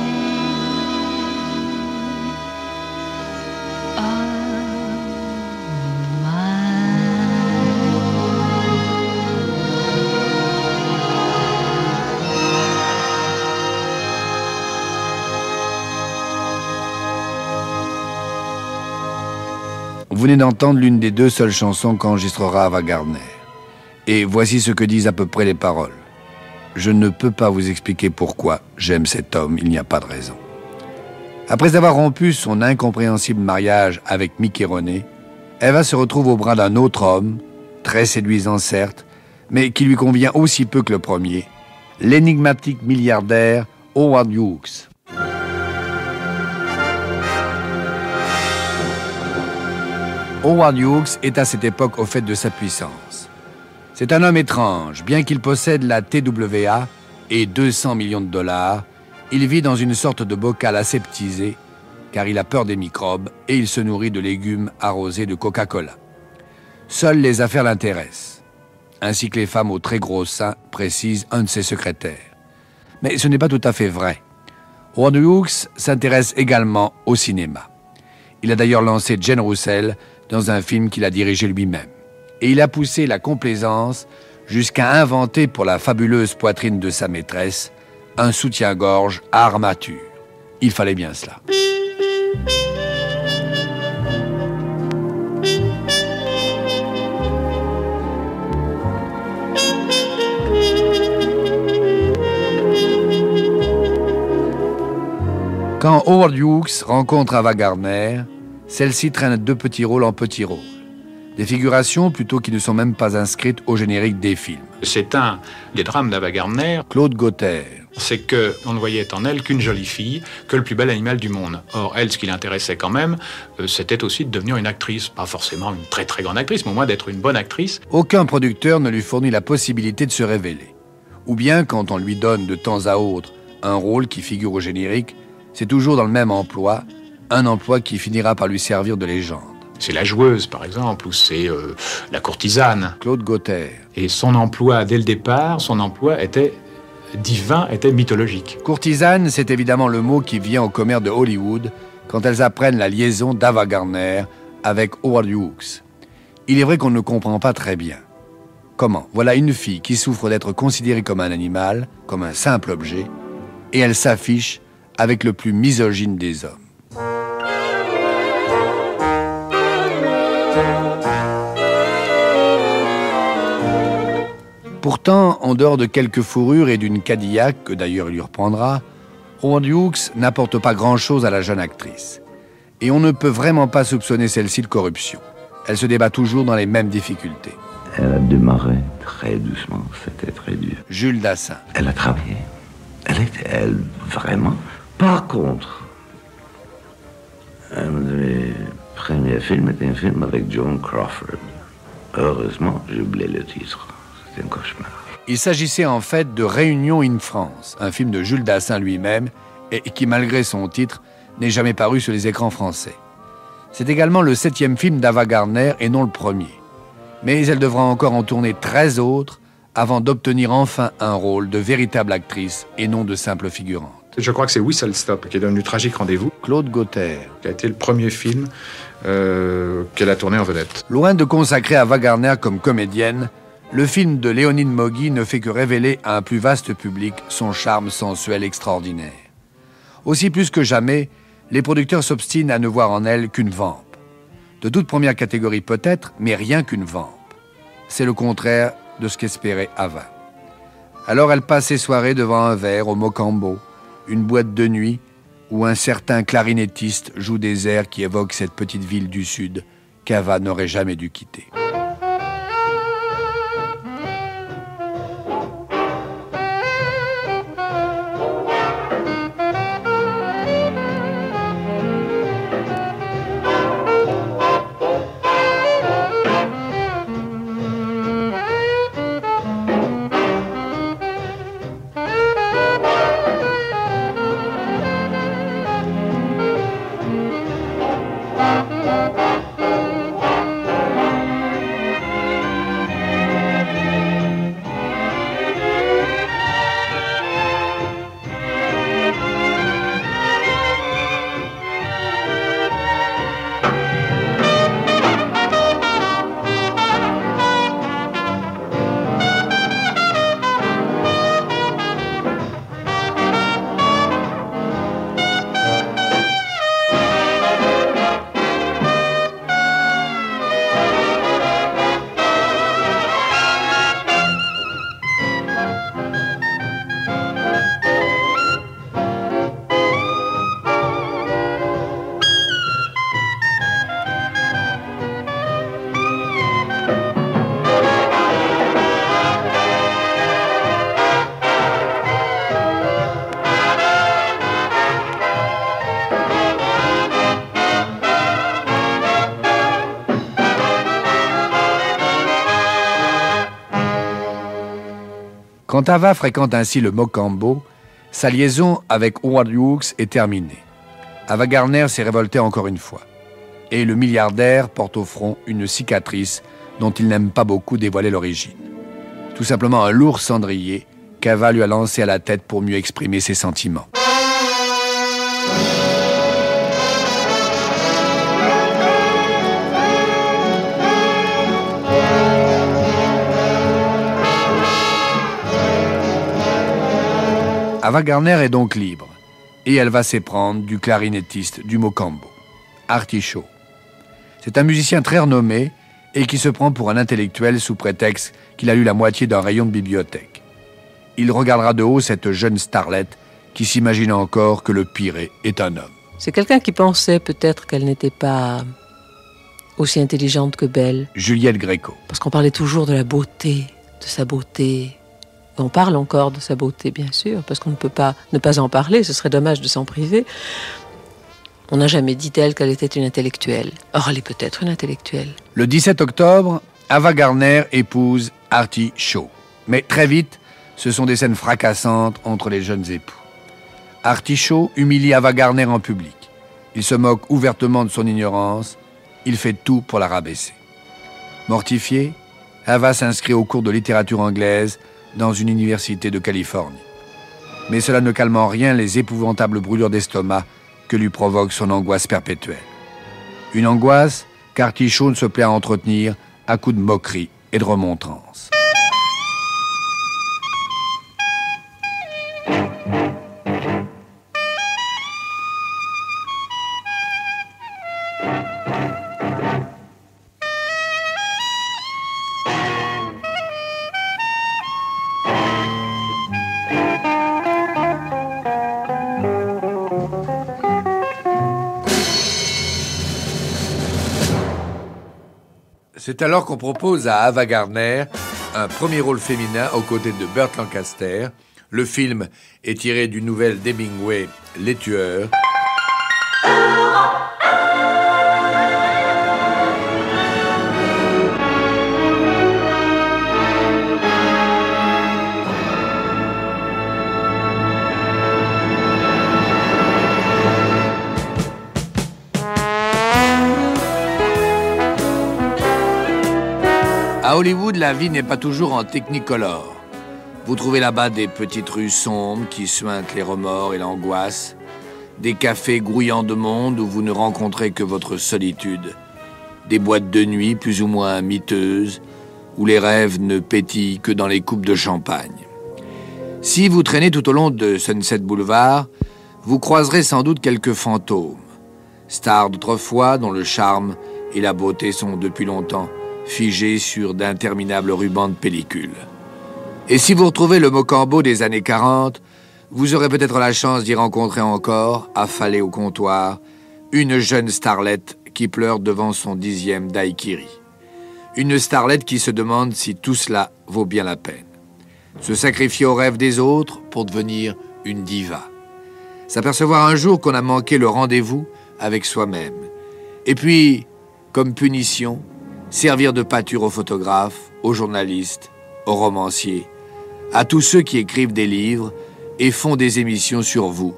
Vous venez d'entendre l'une des deux seules chansons qu'enregistrera Ava Gardner. Et voici ce que disent à peu près les paroles. Je ne peux pas vous expliquer pourquoi j'aime cet homme, il n'y a pas de raison. Après avoir rompu son incompréhensible mariage avec Mickey Rooney, Eva se retrouve au bras d'un autre homme, très séduisant certes, mais qui lui convient aussi peu que le premier, l'énigmatique milliardaire Howard Hughes. Howard Hughes est à cette époque au fait de sa puissance. C'est un homme étrange, bien qu'il possède la TWA et 200 millions de dollars, il vit dans une sorte de bocal aseptisé, car il a peur des microbes et il se nourrit de légumes arrosés de Coca-Cola. Seules les affaires l'intéressent, ainsi que les femmes aux très gros seins, précise un de ses secrétaires. Mais ce n'est pas tout à fait vrai. Howard Hughes s'intéresse également au cinéma. Il a d'ailleurs lancé Jane Russell dans un film qu'il a dirigé lui-même. Et il a poussé la complaisance jusqu'à inventer pour la fabuleuse poitrine de sa maîtresse un soutien-gorge à armature. Il fallait bien cela. Quand Howard Hughes rencontre Ava Gardner, celle-ci traîne deux petits rôles en petits rôles. Des figurations plutôt qui ne sont même pas inscrites au générique des films. C'est un des drames d'Ava Gardner. Claude Gauthier. C'est qu'on ne voyait en elle qu'une jolie fille, que le plus bel animal du monde. Or, elle, ce qui l'intéressait quand même, c'était aussi de devenir une actrice. Pas forcément une très très grande actrice, mais au moins d'être une bonne actrice. Aucun producteur ne lui fournit la possibilité de se révéler. Ou bien, quand on lui donne de temps à autre un rôle qui figure au générique, c'est toujours dans le même emploi, un emploi qui finira par lui servir de légende. C'est la joueuse, par exemple, ou c'est la courtisane. Claude Gauthier. Et son emploi, dès le départ, son emploi était divin, était mythologique. Courtisane, c'est évidemment le mot qui vient aux commères de Hollywood quand elles apprennent la liaison d'Ava Gardner avec Howard Hughes. Il est vrai qu'on ne comprend pas très bien. Comment? Voilà une fille qui souffre d'être considérée comme un animal, comme un simple objet, et elle s'affiche avec le plus misogyne des hommes. Pourtant, en dehors de quelques fourrures et d'une Cadillac, que d'ailleurs il lui reprendra, Howard Hughes n'apporte pas grand-chose à la jeune actrice. Et on ne peut vraiment pas soupçonner celle-ci de corruption. Elle se débat toujours dans les mêmes difficultés. Elle a démarré très doucement, c'était très dur. Jules Dassin. Elle a travaillé. Elle était, elle, vraiment. Par contre, un des premiers films était un film avec Joan Crawford. Heureusement, j'ai oublié le titre. C'était un cauchemar. Il s'agissait en fait de Réunion in France, un film de Jules Dassin lui-même, et qui, malgré son titre, n'est jamais paru sur les écrans français. C'est également le 7e film d'Ava Gardner et non le premier. Mais elle devra encore en tourner 13 autres avant d'obtenir enfin un rôle de véritable actrice et non de simple figurante. Je crois que c'est Whistle Stop qui est devenu Tragique Rendez-vous. Claude Gauthier. Qui a été le premier film qu'elle a tourné en vedette. Loin de consacrer Ava Gardner comme comédienne, le film de Léonine Moggy ne fait que révéler à un plus vaste public son charme sensuel extraordinaire. Aussi plus que jamais, les producteurs s'obstinent à ne voir en elle qu'une vampe. De toute première catégorie peut-être, mais rien qu'une vampe. C'est le contraire de ce qu'espérait Ava. Alors elle passe ses soirées devant un verre au Mocambo, une boîte de nuit où un certain clarinettiste joue des airs qui évoquent cette petite ville du Sud qu'Ava n'aurait jamais dû quitter. Quand Ava fréquente ainsi le Mocambo, sa liaison avec Howard Hughes est terminée. Ava Gardner s'est révoltée encore une fois. Et le milliardaire porte au front une cicatrice dont il n'aime pas beaucoup dévoiler l'origine. Tout simplement un lourd cendrier qu'Ava lui a lancé à la tête pour mieux exprimer ses sentiments. Ava Gardner est donc libre, et elle va s'éprendre du clarinettiste du Mocambo, Artie Shaw. C'est un musicien très renommé et qui se prend pour un intellectuel sous prétexte qu'il a lu la moitié d'un rayon de bibliothèque. Il regardera de haut cette jeune starlette qui s'imagine encore que le Pirée est un homme. C'est quelqu'un qui pensait peut-être qu'elle n'était pas aussi intelligente que belle. Juliette Gréco. Parce qu'on parlait toujours de la beauté, de sa beauté. On parle encore de sa beauté, bien sûr, parce qu'on ne peut pas ne pas en parler, ce serait dommage de s'en priver. On n'a jamais dit d'elle qu'elle était une intellectuelle. Or, elle est peut-être une intellectuelle. Le 17 octobre, Ava Gardner épouse Artie Shaw. Mais très vite, ce sont des scènes fracassantes entre les jeunes époux. Artie Shaw humilie Ava Gardner en public. Il se moque ouvertement de son ignorance. Il fait tout pour la rabaisser. Mortifiée, Ava s'inscrit au cours de littérature anglaise dans une université de Californie. Mais cela ne calme en rien les épouvantables brûlures d'estomac que lui provoque son angoisse perpétuelle. Une angoisse qu'Artie Shaw ne se plaît à entretenir à coups de moquerie et de remontrance. C'est alors qu'on propose à Ava Gardner un premier rôle féminin aux côtés de Burt Lancaster. Le film est tiré d'une nouvelle d'Hemingway, Les Tueurs. À Hollywood, la vie n'est pas toujours en technicolor. Vous trouvez là-bas des petites rues sombres qui suintent les remords et l'angoisse, des cafés grouillants de monde où vous ne rencontrez que votre solitude, des boîtes de nuit plus ou moins miteuses, où les rêves ne pétillent que dans les coupes de champagne. Si vous traînez tout au long de Sunset Boulevard, vous croiserez sans doute quelques fantômes, stars d'autrefois dont le charme et la beauté sont depuis longtemps figés sur d'interminables rubans de pellicule. Et si vous retrouvez le Mocambo des années 40, vous aurez peut-être la chance d'y rencontrer encore, affalée au comptoir, une jeune starlette qui pleure devant son 10e daiquiri. Une starlette qui se demande si tout cela vaut bien la peine. Se sacrifier aux rêves des autres pour devenir une diva. S'apercevoir un jour qu'on a manqué le rendez-vous avec soi-même. Et puis, comme punition, servir de pâture aux photographes, aux journalistes, aux romanciers, à tous ceux qui écrivent des livres et font des émissions sur vous,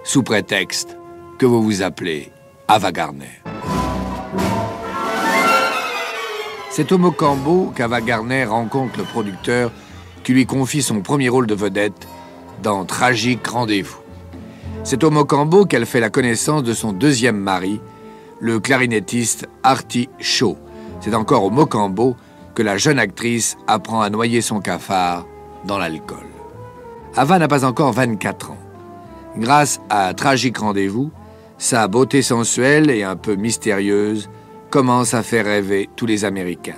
sous prétexte que vous vous appelez Ava Gardner. C'est au Mocambo qu'Ava Gardner rencontre le producteur qui lui confie son premier rôle de vedette dans Tragique Rendez-vous. C'est au Mocambo qu'elle fait la connaissance de son deuxième mari, le clarinettiste Artie Shaw. C'est encore au Mocambo que la jeune actrice apprend à noyer son cafard dans l'alcool. Ava n'a pas encore 24 ans. Grâce à Tragique Rendez-vous, sa beauté sensuelle et un peu mystérieuse commence à faire rêver tous les Américains.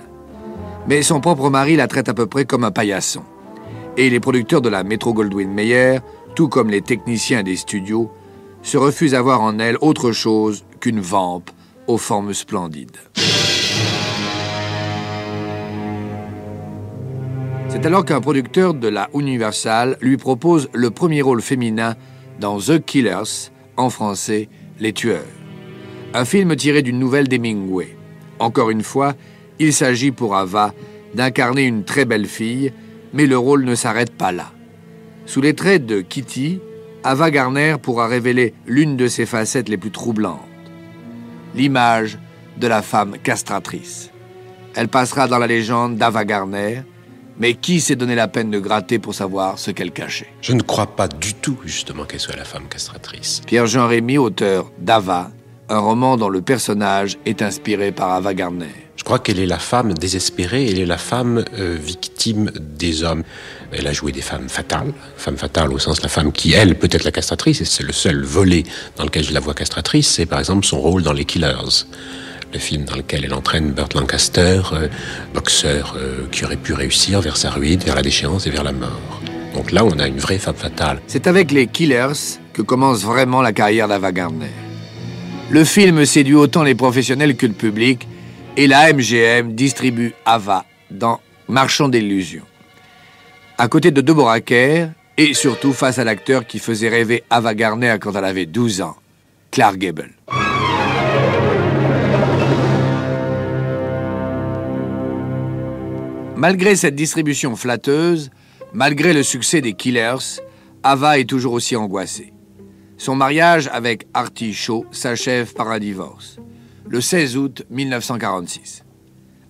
Mais son propre mari la traite à peu près comme un paillasson. Et les producteurs de la Metro-Goldwyn-Mayer, tout comme les techniciens des studios, se refusent à voir en elle autre chose qu'une vampe aux formes splendides. C'est alors qu'un producteur de la Universal lui propose le premier rôle féminin dans The Killers, en français, Les Tueurs. Un film tiré d'une nouvelle d'Hemingway. Encore une fois, il s'agit pour Ava d'incarner une très belle fille, mais le rôle ne s'arrête pas là. Sous les traits de Kitty, Ava Gardner pourra révéler l'une de ses facettes les plus troublantes. L'image de la femme castratrice. Elle passera dans la légende d'Ava Gardner, mais qui s'est donné la peine de gratter pour savoir ce qu'elle cachait? Je ne crois pas du tout, justement, qu'elle soit la femme castratrice. Pierre-Jean Rémy, auteur d'Ava, un roman dont le personnage est inspiré par Ava Gardner. Je crois qu'elle est la femme désespérée, elle est la femme victime des hommes. Elle a joué des femmes fatales au sens de la femme qui, elle, peut être la castratrice, et c'est le seul volet dans lequel je la vois castratrice, c'est par exemple son rôle dans Les Killers. Le film dans lequel elle entraîne Burt Lancaster, boxeur qui aurait pu réussir vers sa ruine, vers la déchéance et vers la mort. Donc là, on a une vraie femme fatale. C'est avec Les Killers que commence vraiment la carrière d'Ava Gardner. Le film séduit autant les professionnels que le public, et la MGM distribue Ava dans Marchand d'illusions. À côté de Deborah Kerr, et surtout face à l'acteur qui faisait rêver Ava Gardner quand elle avait 12 ans, Clark Gable. Malgré cette distribution flatteuse, malgré le succès des Killers, Ava est toujours aussi angoissée. Son mariage avec Artie Shaw s'achève par un divorce, le 16 août 1946,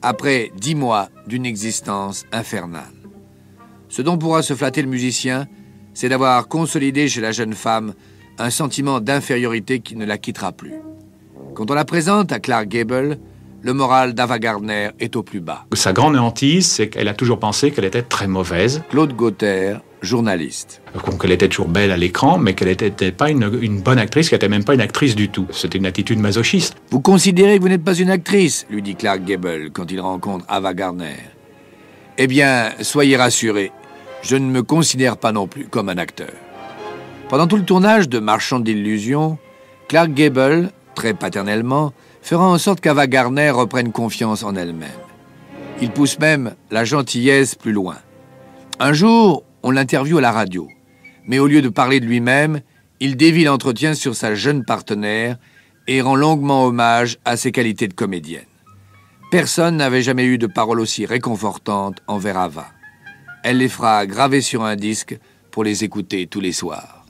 après 10 mois d'une existence infernale. Ce dont pourra se flatter le musicien, c'est d'avoir consolidé chez la jeune femme un sentiment d'infériorité qui ne la quittera plus. Quand on la présente à Clark Gable, le moral d'Ava Gardner est au plus bas. Sa grande hantise, c'est qu'elle a toujours pensé qu'elle était très mauvaise. Claude Gauthier, journaliste. Qu'elle était toujours belle à l'écran, mais qu'elle n'était pas une bonne actrice, qu'elle n'était même pas une actrice du tout. C'était une attitude masochiste. Vous considérez que vous n'êtes pas une actrice, lui dit Clark Gable quand il rencontre Ava Gardner. Eh bien, soyez rassurés, je ne me considère pas non plus comme un acteur. Pendant tout le tournage de Marchand d'illusions, Clark Gable, très paternellement, fera en sorte qu'Ava Gardner reprenne confiance en elle-même. Il pousse même la gentillesse plus loin. Un jour, on l'interviewe à la radio, mais au lieu de parler de lui-même, il dévie l'entretien sur sa jeune partenaire et rend longuement hommage à ses qualités de comédienne. Personne n'avait jamais eu de paroles aussi réconfortantes envers Ava. Elle les fera graver sur un disque pour les écouter tous les soirs.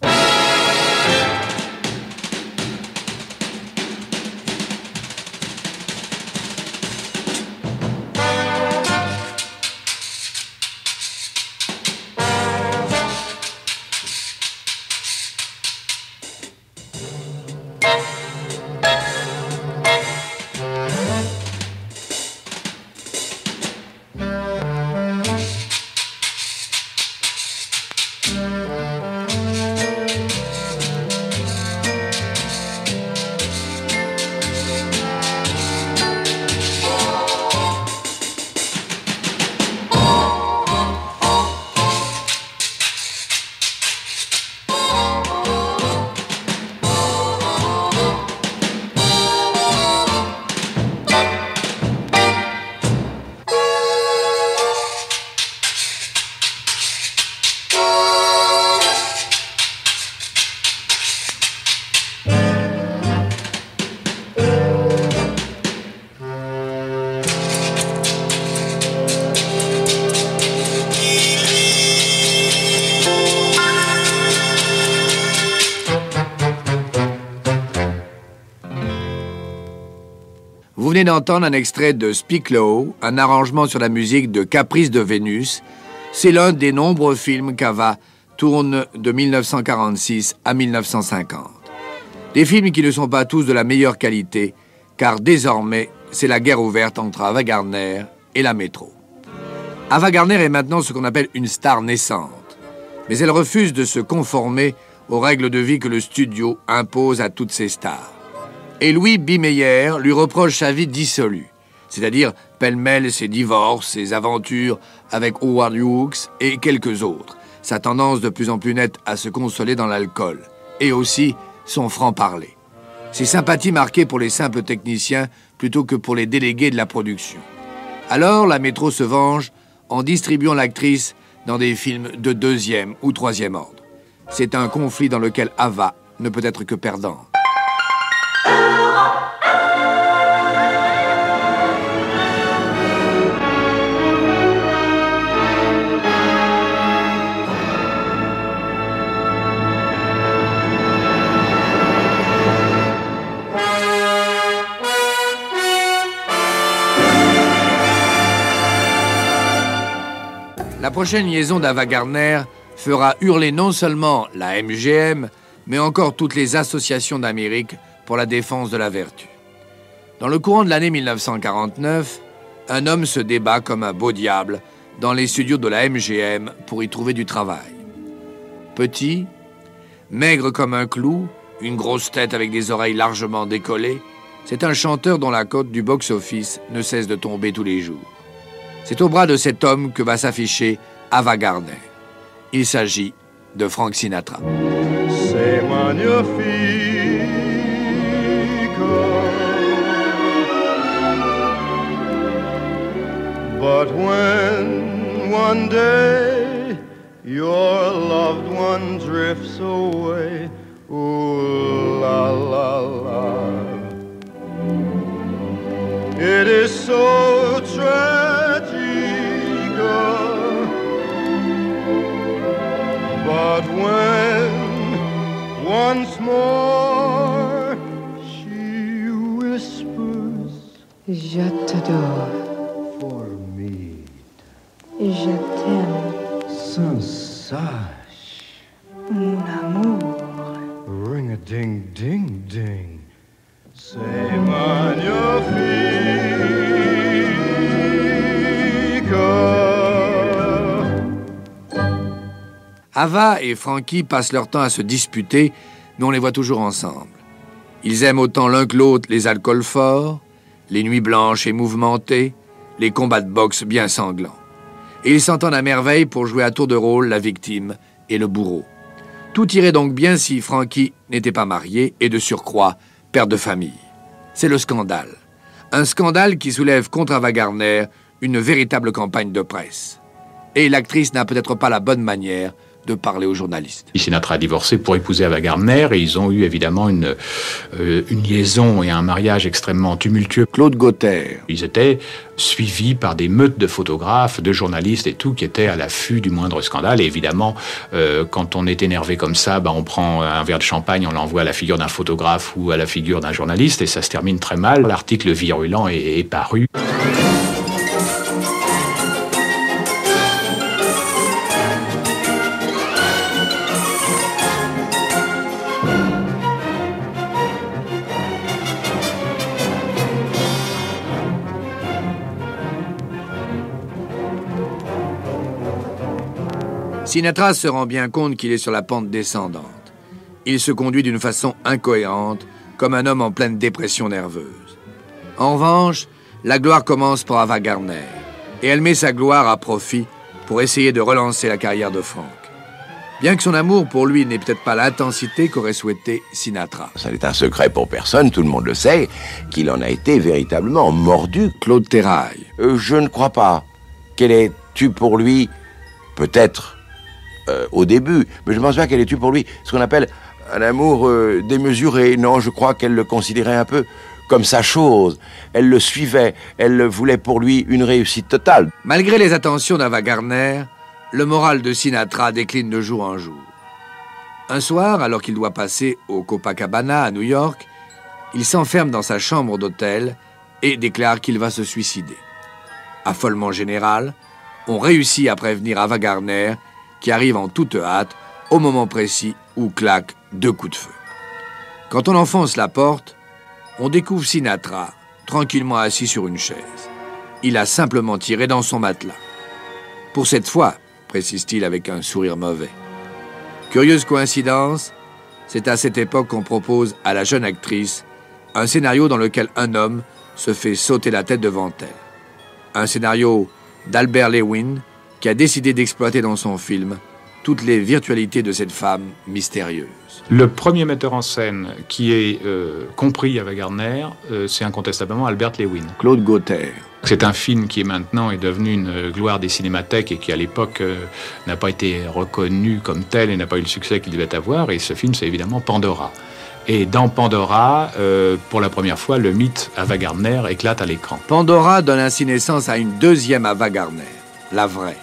Vous venez d'entendre un extrait de Speak Low, un arrangement sur la musique de Caprice de Vénus. C'est l'un des nombreux films qu'Ava tourne de 1946 à 1950. Des films qui ne sont pas tous de la meilleure qualité, car désormais, c'est la guerre ouverte entre Ava Gardner et la métro. Ava Gardner est maintenant ce qu'on appelle une star naissante, mais elle refuse de se conformer aux règles de vie que le studio impose à toutes ses stars. Et Louis B. Mayer lui reproche sa vie dissolue, c'est-à-dire pêle-mêle ses divorces, ses aventures avec Howard Hughes et quelques autres, sa tendance de plus en plus nette à se consoler dans l'alcool, et aussi son franc-parler. Ses sympathies marquées pour les simples techniciens plutôt que pour les délégués de la production. Alors, la métro se venge en distribuant l'actrice dans des films de deuxième ou troisième ordre. C'est un conflit dans lequel Ava ne peut être que perdante. La prochaine liaison d'Ava Gardner fera hurler non seulement la MGM, mais encore toutes les associations d'Amérique pour la défense de la vertu. Dans le courant de l'année 1949, un homme se débat comme un beau diable dans les studios de la MGM pour y trouver du travail. Petit, maigre comme un clou, une grosse tête avec des oreilles largement décollées, c'est un chanteur dont la cote du box-office ne cesse de tomber tous les jours. C'est au bras de cet homme que va s'afficher Ava Gardner. Il s'agit de Frank Sinatra. C'est magnifique. But when one day your loved one drifts away, ooh la la la, it is so tragic. But when once more she whispers, Je t'adore. For me, Je t'aime. sans sache, Mon amour. ring a ding ding ding, c'est magnifique. Ava et Frankie passent leur temps à se disputer, mais on les voit toujours ensemble. Ils aiment autant l'un que l'autre les alcools forts, les nuits blanches et mouvementées, les combats de boxe bien sanglants. Et ils s'entendent à merveille pour jouer à tour de rôle la victime et le bourreau. Tout irait donc bien si Frankie n'était pas marié et de surcroît père de famille. C'est le scandale. Un scandale qui soulève contre Ava Gardner une véritable campagne de presse. Et l'actrice n'a peut-être pas la bonne manière de parler aux journalistes. Sinatra a divorcé pour épouser Ava Gardner et ils ont eu évidemment une liaison et un mariage extrêmement tumultueux. Claude Gauthier. Ils étaient suivis par des meutes de photographes, de journalistes et tout, qui étaient à l'affût du moindre scandale. Et évidemment, quand on est énervé comme ça, on prend un verre de champagne, on l'envoie à la figure d'un photographe ou à la figure d'un journaliste et ça se termine très mal. L'article virulent est paru. Sinatra se rend bien compte qu'il est sur la pente descendante. Il se conduit d'une façon incohérente, comme un homme en pleine dépression nerveuse. En revanche, la gloire commence pour Ava Gardner, et elle met sa gloire à profit pour essayer de relancer la carrière de Frank. Bien que son amour pour lui n'ait peut-être pas l'intensité qu'aurait souhaité Sinatra. Ça n'est un secret pour personne, tout le monde le sait, qu'il en a été véritablement mordu. Claude Terrail. Je ne crois pas qu'elle ait eu pour lui, peut-être, au début, mais je pense bien qu'elle ait eu pour lui ce qu'on appelle un amour démesuré. Non, je crois qu'elle le considérait un peu comme sa chose. Elle le suivait, elle voulait pour lui une réussite totale. Malgré les attentions d'Ava Gardner, le moral de Sinatra décline de jour en jour. Un soir, alors qu'il doit passer au Copacabana à New York, il s'enferme dans sa chambre d'hôtel et déclare qu'il va se suicider. Affolement général, on réussit à prévenir Ava Gardner qui arrive en toute hâte au moment précis où claquent 2 coups de feu. Quand on enfonce la porte, on découvre Sinatra tranquillement assis sur une chaise. Il a simplement tiré dans son matelas. Pour cette fois, précise-t-il avec un sourire mauvais. Curieuse coïncidence, c'est à cette époque qu'on propose à la jeune actrice un scénario dans lequel un homme se fait sauter la tête devant elle. Un scénario d'Albert Lewin, qui a décidé d'exploiter dans son film toutes les virtualités de cette femme mystérieuse. Le premier metteur en scène qui ait compris Ava Gardner, c'est incontestablement Albert Lewin. Claude Gauthier. C'est un film qui maintenant est devenu une gloire des cinémathèques et qui à l'époque n'a pas été reconnu comme tel et n'a pas eu le succès qu'il devait avoir. Et ce film, c'est évidemment Pandora. Et dans Pandora, pour la première fois, le mythe Ava Gardner éclate à l'écran. Pandora donne ainsi naissance à une deuxième Ava Gardner, la vraie.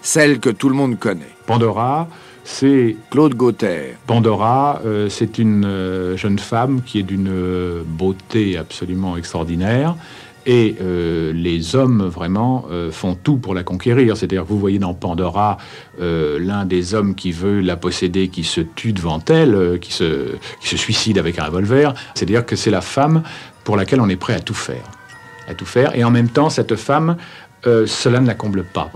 Celle que tout le monde connaît. Pandora, c'est... Claude Gauthier. Pandora, c'est une jeune femme qui est d'une beauté absolument extraordinaire. Et les hommes, vraiment, font tout pour la conquérir. C'est-à-dire que vous voyez dans Pandora l'un des hommes qui veut la posséder, qui se tue devant elle, qui se suicide avec un revolver. C'est-à-dire que c'est la femme pour laquelle on est prêt à tout faire. À tout faire. Et en même temps, cette femme, cela ne la comble pas.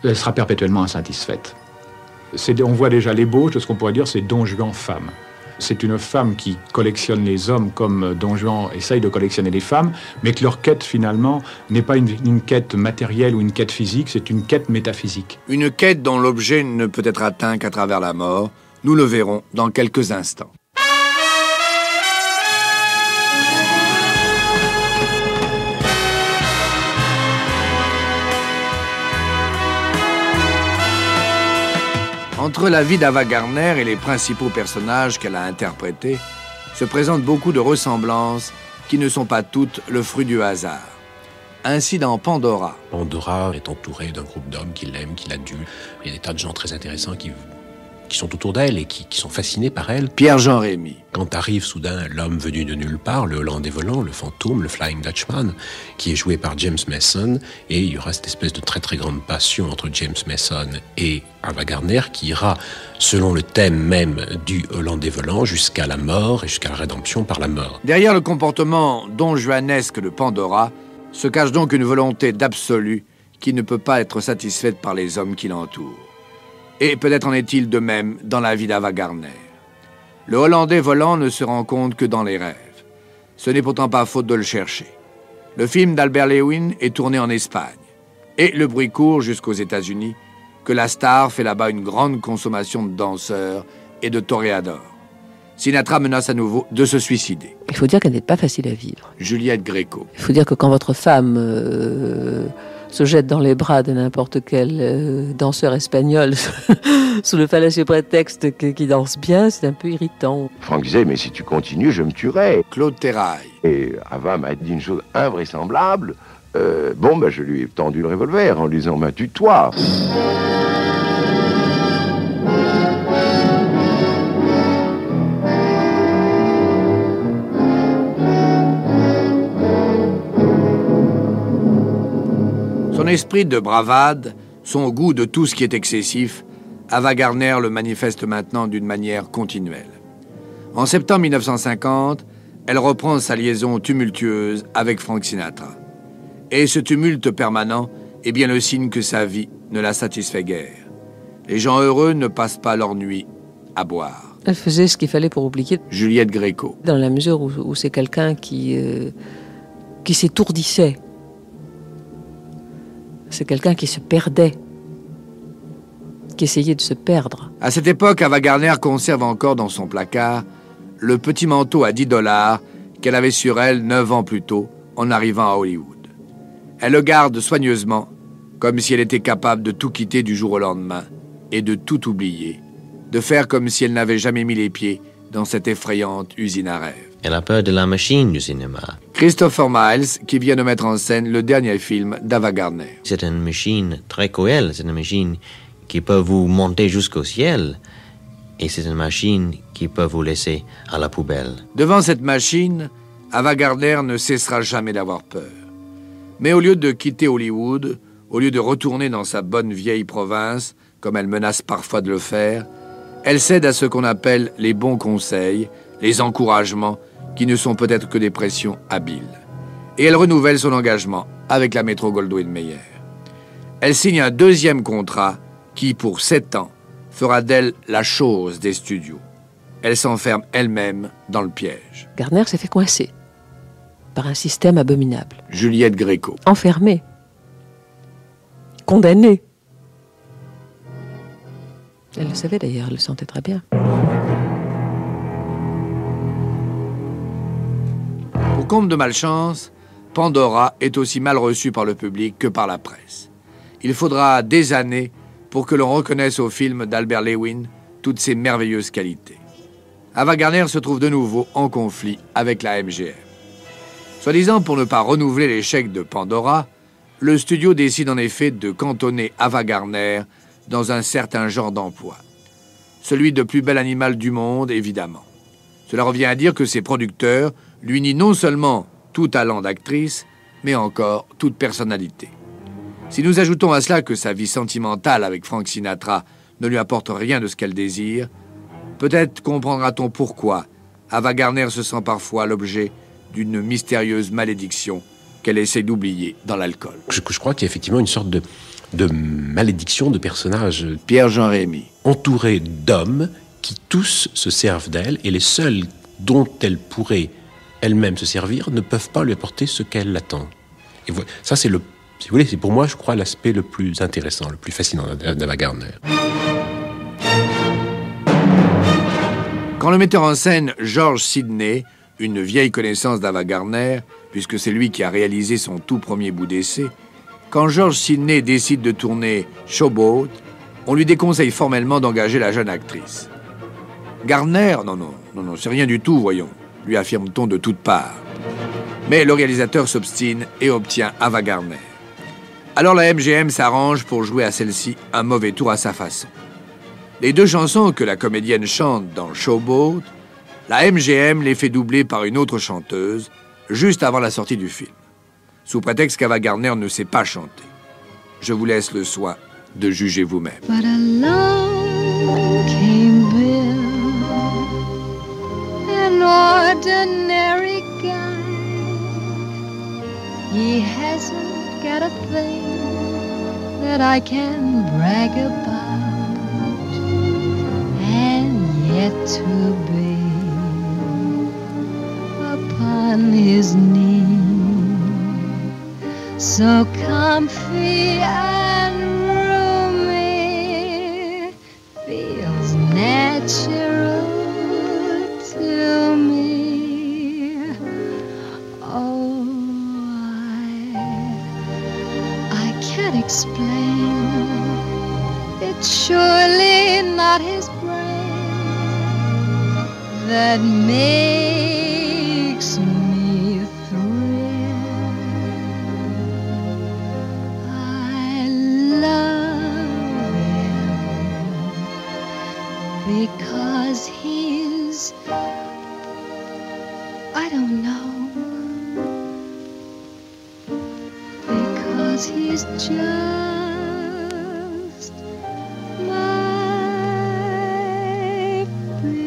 Elle sera perpétuellement insatisfaite. On voit déjà l'ébauche de ce qu'on pourrait dire, c'est Don Juan femme. C'est une femme qui collectionne les hommes comme Don Juan essaye de collectionner les femmes, mais que leur quête, finalement, n'est pas une quête matérielle ou une quête physique, c'est une quête métaphysique. Une quête dont l'objet ne peut être atteint qu'à travers la mort. Nous le verrons dans quelques instants. Entre la vie d'Ava Gardner et les principaux personnages qu'elle a interprétés, se présentent beaucoup de ressemblances qui ne sont pas toutes le fruit du hasard. Ainsi dans Pandora. Pandora est entourée d'un groupe d'hommes qui l'aiment, qui l'adulent. Il y a des tas de gens très intéressants qui sont autour d'elle et qui sont fascinés par elle. Pierre-Jean Rémy. Quand arrive soudain l'homme venu de nulle part, le Hollandais volant, le fantôme, le Flying Dutchman, qui est joué par James Mason, et il y aura cette espèce de très très grande passion entre James Mason et Ava Gardner qui ira, selon le thème même du Hollandais volant, jusqu'à la mort et jusqu'à la rédemption par la mort. Derrière le comportement donjuanesque de Pandora se cache donc une volonté d'absolu qui ne peut pas être satisfaite par les hommes qui l'entourent. Et peut-être en est-il de même dans la vie d'Ava Gardner. Le Hollandais volant ne se rend compte que dans les rêves. Ce n'est pourtant pas faute de le chercher. Le film d'Albert Lewin est tourné en Espagne. Et le bruit court jusqu'aux États-Unis que la star fait là-bas une grande consommation de danseurs et de toréadors. Sinatra menace à nouveau de se suicider. Il faut dire qu'elle n'est pas facile à vivre. Juliette Gréco. Il faut dire que quand votre femme se jette dans les bras de n'importe quel danseur espagnol sous le fallacieux prétexte qu'il danse bien, c'est un peu irritant. Franck disait, mais si tu continues, je me tuerai. Claude Terrail. Et Ava m'a dit une chose invraisemblable. Je lui ai tendu le revolver en lui disant, tue-toi. Son esprit de bravade, son goût de tout ce qui est excessif, Ava Gardner le manifeste maintenant d'une manière continuelle. En septembre 1950, elle reprend sa liaison tumultueuse avec Frank Sinatra. Et ce tumulte permanent est bien le signe que sa vie ne la satisfait guère. Les gens heureux ne passent pas leur nuit à boire. Elle faisait ce qu'il fallait pour oublier. Juliette Gréco. Dans la mesure où c'est quelqu'un qui s'étourdissait. C'est quelqu'un qui se perdait, qui essayait de se perdre. À cette époque, Ava Gardner conserve encore dans son placard le petit manteau à $10 qu'elle avait sur elle 9 ans plus tôt en arrivant à Hollywood. Elle le garde soigneusement, comme si elle était capable de tout quitter du jour au lendemain et de tout oublier, de faire comme si elle n'avait jamais mis les pieds dans cette effrayante usine à rêves. Elle a peur de la machine du cinéma. Christopher Miles, qui vient de mettre en scène le dernier film d'Ava Gardner. C'est une machine très cruelle, c'est une machine qui peut vous monter jusqu'au ciel, et c'est une machine qui peut vous laisser à la poubelle. Devant cette machine, Ava Gardner ne cessera jamais d'avoir peur. Mais au lieu de quitter Hollywood, au lieu de retourner dans sa bonne vieille province, comme elle menace parfois de le faire, elle cède à ce qu'on appelle les bons conseils, les encouragements, qui ne sont peut-être que des pressions habiles. Et elle renouvelle son engagement avec la Metro-Goldwyn-Mayer. Elle signe un deuxième contrat qui, pour 7 ans, fera d'elle la chose des studios. Elle s'enferme elle-même dans le piège. Gardner s'est fait coincer par un système abominable. Juliette Gréco. Enfermée. Condamnée. Elle le savait d'ailleurs, elle le sentait très bien. Pour comble de malchance, Pandora est aussi mal reçue par le public que par la presse. Il faudra des années pour que l'on reconnaisse au film d'Albert Lewin toutes ses merveilleuses qualités. Ava Gardner se trouve de nouveau en conflit avec la MGM. Soi-disant pour ne pas renouveler l'échec de Pandora, le studio décide en effet de cantonner Ava Gardner dans un certain genre d'emploi. Celui de plus bel animal du monde, évidemment. Cela revient à dire que ses producteurs lui nient non seulement tout talent d'actrice, mais encore toute personnalité. Si nous ajoutons à cela que sa vie sentimentale avec Frank Sinatra ne lui apporte rien de ce qu'elle désire, peut-être comprendra-t-on pourquoi Ava Gardner se sent parfois l'objet d'une mystérieuse malédiction qu'elle essaie d'oublier dans l'alcool. Je crois qu'il y a effectivement une sorte de malédiction de personnages. Pierre-Jean Rémy. Entouré d'hommes qui tous se servent d'elle, et les seuls dont elle pourrait elle-même se servir ne peuvent pas lui apporter ce qu'elle attend. Et voilà, ça c'est si vous voulez, c'est pour moi, je crois, l'aspect le plus intéressant, le plus fascinant d'Ava Gardner. Quand le metteur en scène George Sidney, une vieille connaissance d'Ava Gardner, puisque c'est lui qui a réalisé son tout premier bout d'essai, quand George Sidney décide de tourner Showboat, on lui déconseille formellement d'engager la jeune actrice. Gardner, non, c'est rien du tout, voyons, lui affirme-t-on de toutes parts. Mais le réalisateur s'obstine et obtient Ava Gardner. Alors la MGM s'arrange pour jouer à celle-ci un mauvais tour à sa façon. Les 2 chansons que la comédienne chante dans Showboat, la MGM les fait doubler par une autre chanteuse, juste avant la sortie du film, sous prétexte qu'Ava Gardner ne sait pas chanter. Je vous laisse le soin de juger vous-même. But along came Bill, an ordinary guy. He hasn't got a thing that I can brag about, and yet to be upon his knee, so comfy and roomy, feels natural explain. It's surely not his brain that makes me thrill. I love him because he's, I don't know, because he's just my Bill.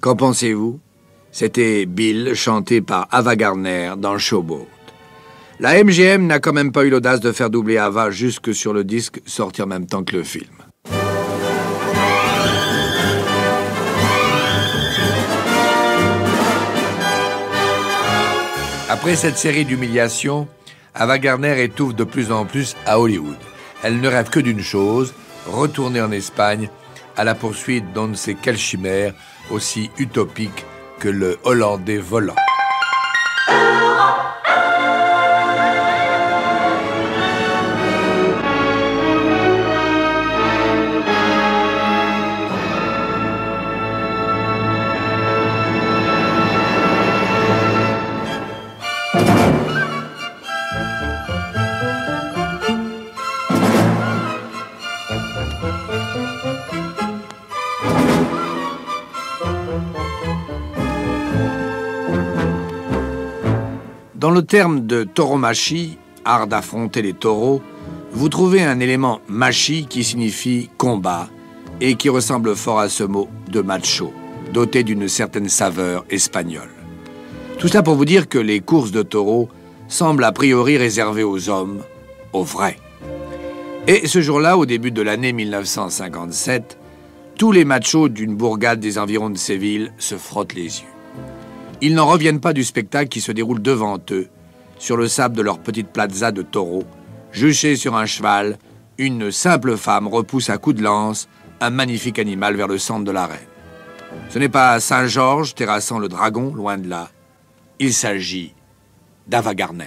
Qu'en pensez-vous? C'était Bill, chanté par Ava Gardner dans Showboat. La MGM n'a quand même pas eu l'audace de faire doubler Ava jusque sur le disque, sorti en même temps que le film. Après cette série d'humiliations, Ava Gardner étouffe de plus en plus à Hollywood. Elle ne rêve que d'une chose, retourner en Espagne à la poursuite d'on ne sait quelle chimère aussi utopique que le Hollandais volant. Dans le terme de tauromachie, art d'affronter les taureaux, vous trouvez un élément machi qui signifie combat et qui ressemble fort à ce mot de macho, doté d'une certaine saveur espagnole. Tout cela pour vous dire que les courses de taureaux semblent a priori réservées aux hommes, aux vrais. Et ce jour-là, au début de l'année 1957, tous les machos d'une bourgade des environs de Séville se frottent les yeux. Ils n'en reviennent pas du spectacle qui se déroule devant eux, sur le sable de leur petite plaza de taureau. Juchée sur un cheval, une simple femme repousse à coups de lance un magnifique animal vers le centre de l'arène. Ce n'est pas Saint-Georges terrassant le dragon, loin de là. Il s'agit d'Ava Gardner.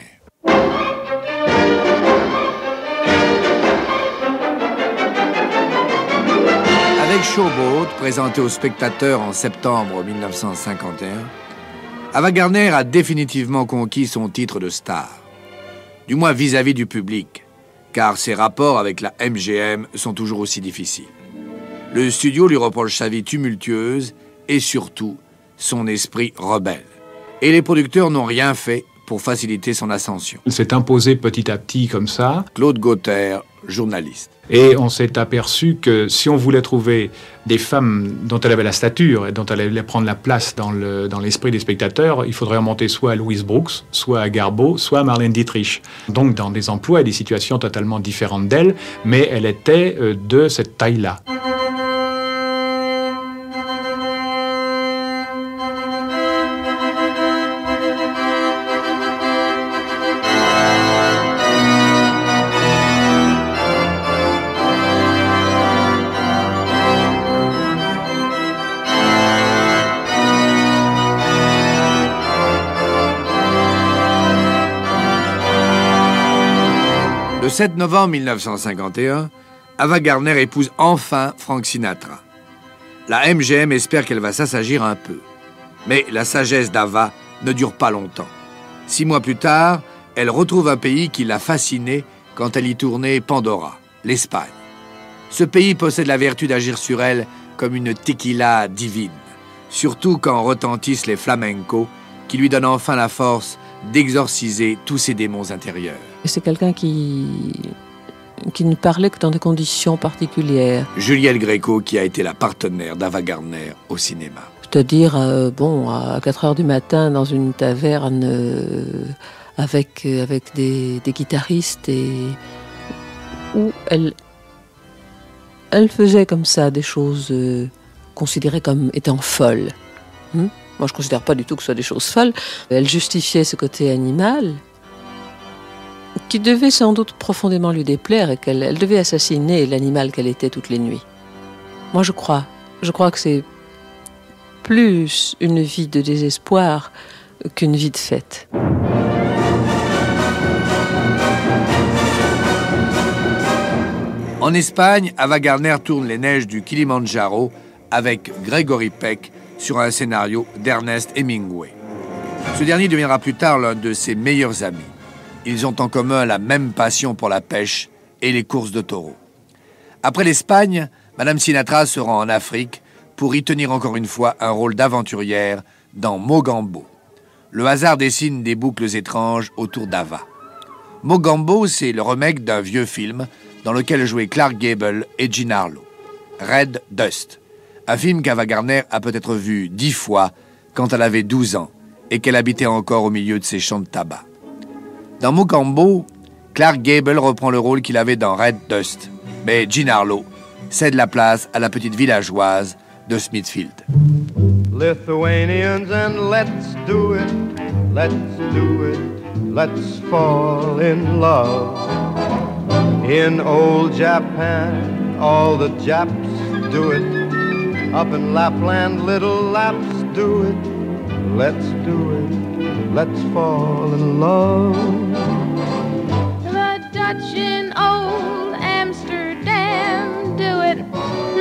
Avec Showboat, présenté aux spectateurs en septembre 1951, Ava Gardner a définitivement conquis son titre de star, du moins vis-à-vis du public, car ses rapports avec la MGM sont toujours aussi difficiles. Le studio lui reproche sa vie tumultueuse et surtout son esprit rebelle. Et les producteurs n'ont rien fait pour faciliter son ascension. Il s'est imposé petit à petit comme ça. Claude Gauthier, journaliste. Et on s'est aperçu que si on voulait trouver des femmes dont elle avait la stature et dont elle allait prendre la place dans l'esprit des spectateurs, il faudrait remonter soit à Louise Brooks, soit à Garbo, soit à Marlène Dietrich. Donc dans des emplois et des situations totalement différentes d'elle, mais elle était de cette taille-là. Le 7 novembre 1951, Ava Gardner épouse enfin Frank Sinatra. La MGM espère qu'elle va s'assagir un peu. Mais la sagesse d'Ava ne dure pas longtemps. 6 mois plus tard, elle retrouve un pays qui l'a fascinée quand elle y tournait Pandora, l'Espagne. Ce pays possède la vertu d'agir sur elle comme une tequila divine, surtout quand retentissent les flamencos qui lui donnent enfin la force d'exorciser tous ses démons intérieurs. C'est quelqu'un qui ne parlait que dans des conditions particulières. Juliette Gréco, qui a été la partenaire d'Ava Gardner au cinéma. C'est-à-dire, à 4 heures du matin, dans une taverne, avec des guitaristes, et où elle faisait comme ça des choses considérées comme étant folles. Moi, je ne considère pas du tout que ce soit des choses folles. Elle justifiait ce côté animal, qui devait sans doute profondément lui déplaire, et qu'elle devait assassiner l'animal qu'elle était toutes les nuits. Moi, je crois que c'est plus une vie de désespoir qu'une vie de fête. En Espagne, Ava Gardner tourne les neiges du Kilimandjaro avec Gregory Peck sur un scénario d'Ernest Hemingway. Ce dernier deviendra plus tard l'un de ses meilleurs amis. Ils ont en commun la même passion pour la pêche et les courses de taureaux. Après l'Espagne, Madame Sinatra se rend en Afrique pour y tenir encore une fois un rôle d'aventurière dans Mogambo. Le hasard dessine des boucles étranges autour d'Ava. Mogambo, c'est le remake d'un vieux film dans lequel jouaient Clark Gable et Jean Harlow. Red Dust, un film qu'Ava Gardner a peut-être vu 10 fois quand elle avait 12 ans et qu'elle habitait encore au milieu de ses champs de tabac. Dans Mogambo, Clark Gable reprend le rôle qu'il avait dans Red Dust, mais Jean Harlow cède la place à la petite villageoise de Smithfield. Lithuanians, and let's do it, let's do it, let's fall in love. In old Japan, all the Japs do it. Up in Lapland, little Laps do it. Let's do it, let's fall in love. The Dutch in old Amsterdam do it,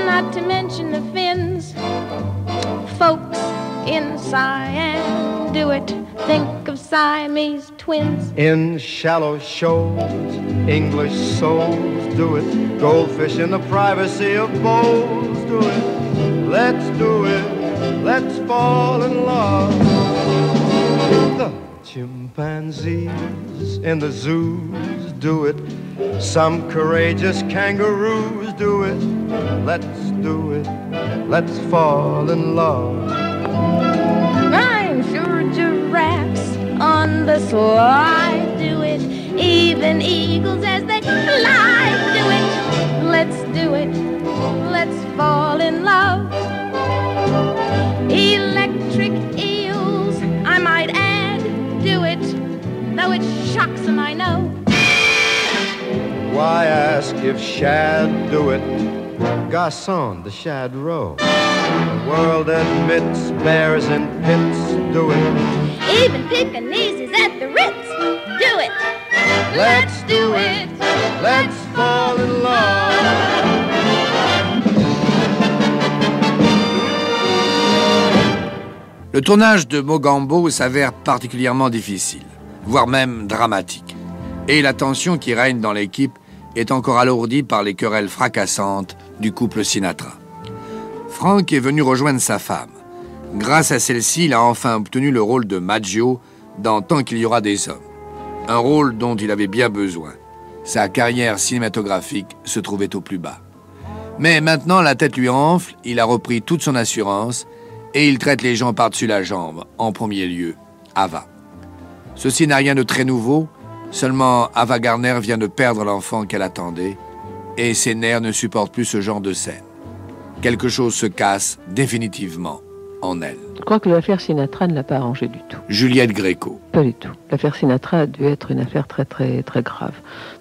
not to mention the Finns. Folks in Siam do it, think of Siamese twins. In shallow shoals, English souls do it. Goldfish in the privacy of bowls do it. Let's do it, let's fall in love. The chimpanzees in the zoos do it. Some courageous kangaroos do it. Let's do it, let's fall in love. I'm sure giraffes on the slide do it. Even eagles as they fly do it. Let's do it, let's fall in love. Electric eels, I might add, do it, though it shocks them, I know. Why ask if shad do it? Garçon, the shad row. The world admits bears in pits do it. Even Pekingeses at the Ritz do it. Let's do it, let's fall in love. Le tournage de Mogambo s'avère particulièrement difficile, voire même dramatique. Et la tension qui règne dans l'équipe est encore alourdie par les querelles fracassantes du couple Sinatra. Frank est venu rejoindre sa femme. Grâce à celle-ci, il a enfin obtenu le rôle de Maggio dans Tant qu'il y aura des hommes. Un rôle dont il avait bien besoin. Sa carrière cinématographique se trouvait au plus bas. Mais maintenant, la tête lui enfle, il a repris toute son assurance et il traite les gens par-dessus la jambe, en premier lieu, Ava. Ceci n'a rien de très nouveau, seulement Ava Gardner vient de perdre l'enfant qu'elle attendait et ses nerfs ne supportent plus ce genre de scène. Quelque chose se casse définitivement en elle. Je crois que l'affaire Sinatra ne l'a pas arrangé du tout. Juliette Gréco. Pas du tout. L'affaire Sinatra a dû être une affaire très, très, très grave.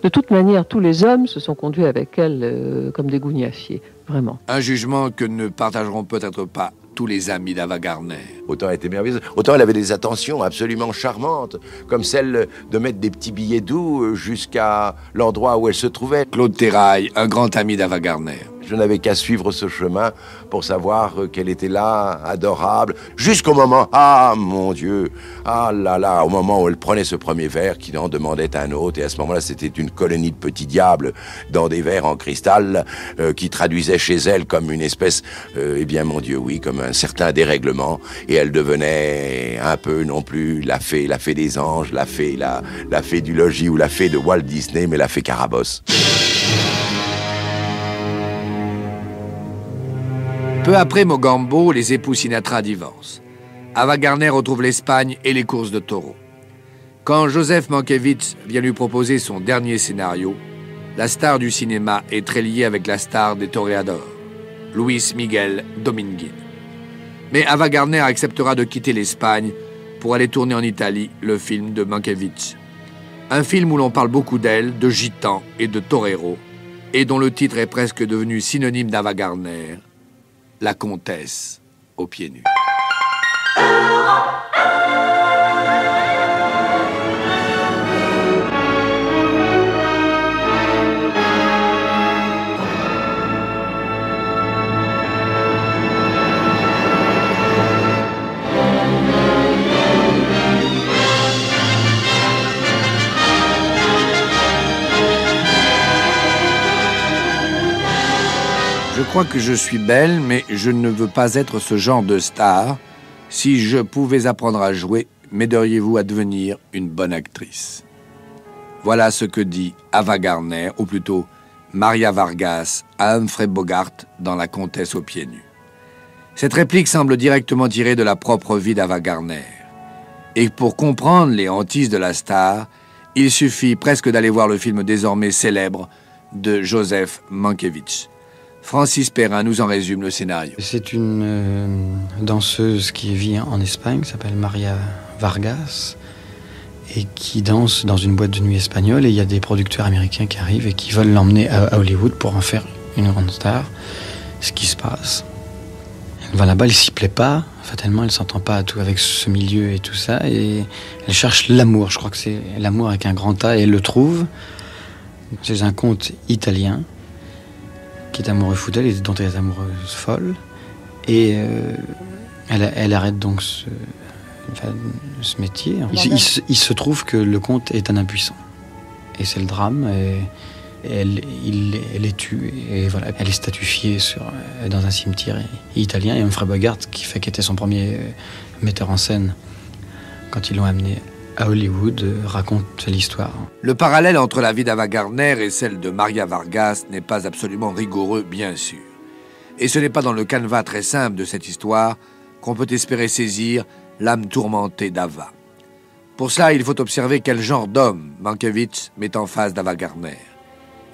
De toute manière, tous les hommes se sont conduits avec elle comme des gougnafiers, vraiment. Un jugement que ne partageront peut-être pas tous les amis d'Ava Gardner. Autant elle était merveilleuse, autant elle avait des attentions absolument charmantes, comme celle de mettre des petits billets doux jusqu'à l'endroit où elle se trouvait. Claude Terrail, un grand ami d'Ava Gardner. Je n'avais qu'à suivre ce chemin pour savoir qu'elle était là, adorable, jusqu'au moment, ah mon Dieu, ah là là, au moment où elle prenait ce premier verre, qui en demandait un autre, et à ce moment-là, c'était une colonie de petits diables dans des verres en cristal qui traduisait chez elle comme une espèce, eh bien mon Dieu, oui, comme un certain dérèglement, et elle devenait un peu non plus la fée des anges, la fée du logis ou la fée de Walt Disney, mais la fée Carabosse. Peu après Mogambo, les époux Sinatra divorcent. Ava Gardner retrouve l'Espagne et les courses de taureaux. Quand Joseph Mankiewicz vient lui proposer son dernier scénario, la star du cinéma est très liée avec la star des toréadors, Luis Miguel Dominguín. Mais Ava Gardner acceptera de quitter l'Espagne pour aller tourner en Italie le film de Mankiewicz. Un film où l'on parle beaucoup d'elle, de gitans et de toreros, et dont le titre est presque devenu synonyme d'Ava Gardner, La comtesse aux pieds nus. Je crois que je suis belle, mais je ne veux pas être ce genre de star. Si je pouvais apprendre à jouer, m'aideriez-vous à devenir une bonne actrice? Voilà ce que dit Ava Gardner, ou plutôt Maria Vargas, à Humphrey Bogart dans La Comtesse aux pieds nus. Cette réplique semble directement tirée de la propre vie d'Ava Gardner. Et pour comprendre les hantises de la star, il suffit presque d'aller voir le film désormais célèbre de Joseph Mankiewicz. Francis Perrin nous en résume le scénario. C'est une danseuse qui vit en Espagne, qui s'appelle Maria Vargas, et qui danse dans une boîte de nuit espagnole. Et il y a des producteurs américains qui arrivent et qui veulent l'emmener à Hollywood pour en faire une grande star. Ce qui se passe. Elle va là-bas, elle s'y plaît pas. Fatalement, elle s'entend pas tout avec ce milieu et tout ça. Et elle cherche l'amour. Je crois que c'est l'amour avec un grand A, et elle le trouve. C'est un conte italien qui est amoureux fou d'elle et dont elle est amoureuse folle. Et elle arrête donc ce métier. Il se trouve que le comte est un impuissant. Et c'est le drame. Et il les tue. Et voilà, elle est statufiée dans un cimetière italien. Et Humphrey Bogart, qui était son premier metteur en scène quand ils l'ont amené à Hollywood, raconte l'histoire. Le parallèle entre la vie d'Ava Gardner et celle de Maria Vargas n'est pas absolument rigoureux, bien sûr. Et ce n'est pas dans le canevas très simple de cette histoire qu'on peut espérer saisir l'âme tourmentée d'Ava. Pour cela, il faut observer quel genre d'homme Mankiewicz met en face d'Ava Gardner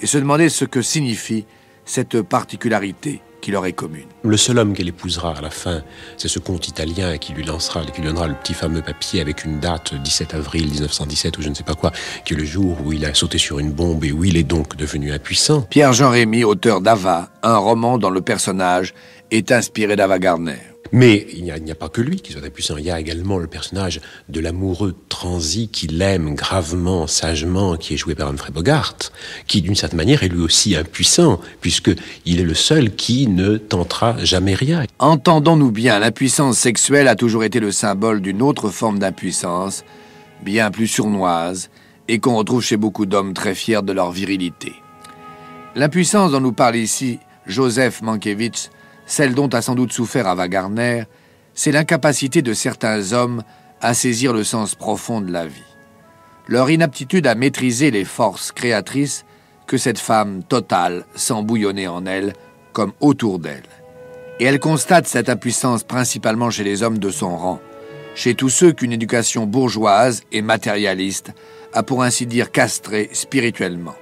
et se demander ce que signifie cette particularité qui leur est commune. Le seul homme qu'elle épousera à la fin, c'est ce comte italien qui lui donnera le petit fameux papier avec une date 17 avril 1917 ou je ne sais pas quoi, qui est le jour où il a sauté sur une bombe et où il est donc devenu impuissant. Pierre-Jean Rémy, auteur d'Ava, un roman dont le personnage est inspiré d'Ava Gardner. Mais il n'y a pas que lui qui soit impuissant. Il y a également le personnage de l'amoureux transi qui l'aime gravement, sagement, qui est joué par Humphrey Bogart, qui d'une certaine manière est lui aussi impuissant, puisqu'il est le seul qui ne tentera jamais rien. Entendons-nous bien, l'impuissance sexuelle a toujours été le symbole d'une autre forme d'impuissance, bien plus sournoise, et qu'on retrouve chez beaucoup d'hommes très fiers de leur virilité. L'impuissance dont nous parle ici Joseph Mankiewicz, celle dont a sans doute souffert Ava Gardner, c'est l'incapacité de certains hommes à saisir le sens profond de la vie. Leur inaptitude à maîtriser les forces créatrices que cette femme totale sent bouillonner en elle comme autour d'elle. Et elle constate cette impuissance principalement chez les hommes de son rang, chez tous ceux qu'une éducation bourgeoise et matérialiste a pour ainsi dire castré spirituellement.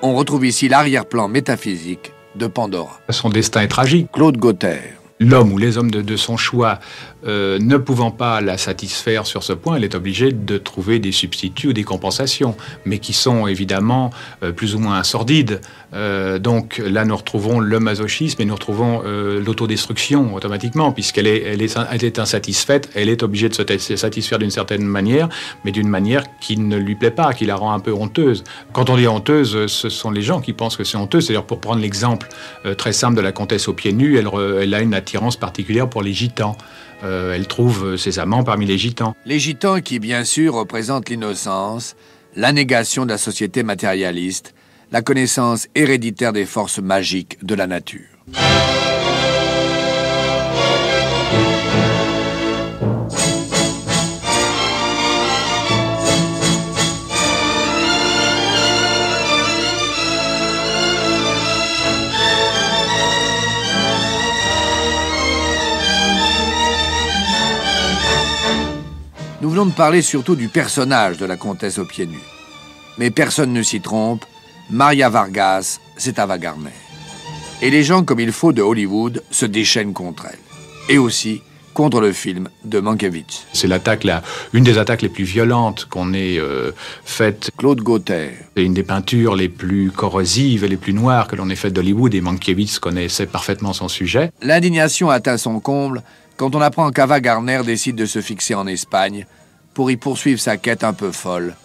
On retrouve ici l'arrière-plan métaphysique de Pandora. Son destin est tragique. Claude Gauthier. L'homme ou les hommes de son choix ne pouvant pas la satisfaire sur ce point, elle est obligée de trouver des substituts ou des compensations, mais qui sont évidemment plus ou moins sordides. Donc là, nous retrouvons le masochisme et nous retrouvons l'autodestruction automatiquement, puisqu'elle est insatisfaite, elle est obligée de se satisfaire d'une certaine manière, mais d'une manière qui ne lui plaît pas, qui la rend un peu honteuse. Quand on dit honteuse, ce sont les gens qui pensent que c'est honteux. C'est-à-dire, pour prendre l'exemple très simple de la comtesse aux pieds nus, elle a une attirance particulière pour les gitans. Elle trouve ses amants parmi les gitans. Les gitans qui, bien sûr, représentent l'innocence, la négation de la société matérialiste, la connaissance héréditaire des forces magiques de la nature. Nous venons de parler surtout du personnage de la comtesse aux pieds nus. Mais personne ne s'y trompe, Maria Vargas, c'est Ava Gardner. Et les gens comme il faut de Hollywood se déchaînent contre elle. Et aussi contre le film de Mankiewicz. C'est une des attaques les plus violentes qu'on ait faites. Claude Gauthier. C'est une des peintures les plus corrosives et les plus noires que l'on ait faites d'Hollywood, et Mankiewicz connaissait parfaitement son sujet. L'indignation atteint son comble quand on apprend qu'Ava Gardner décide de se fixer en Espagne pour y poursuivre sa quête un peu folle,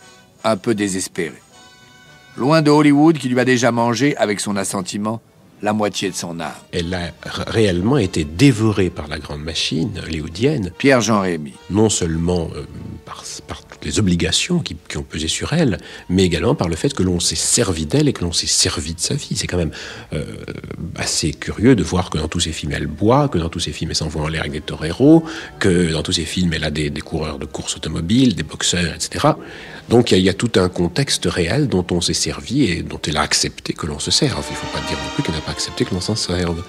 un peu désespérée. Loin de Hollywood qui lui a déjà mangé, avec son assentiment, la moitié de son âme. Elle a réellement été dévorée par la grande machine hollywoodienne. Pierre-Jean Rémy. Non seulement par toutes les obligations qui ont pesé sur elle, mais également par le fait que l'on s'est servi d'elle et que l'on s'est servi de sa vie. C'est quand même assez curieux de voir que dans tous ces films, elle boit, que dans tous ces films, elle s'envoie en l'air avec des toreros, que dans tous ces films, elle a des coureurs de course automobile, des boxeurs, etc. Donc il y a tout un contexte réel dont on s'est servi et dont elle a accepté que l'on se serve. Il ne faut pas dire non plus qu'elle n'a pas accepté que l'on s'en serve.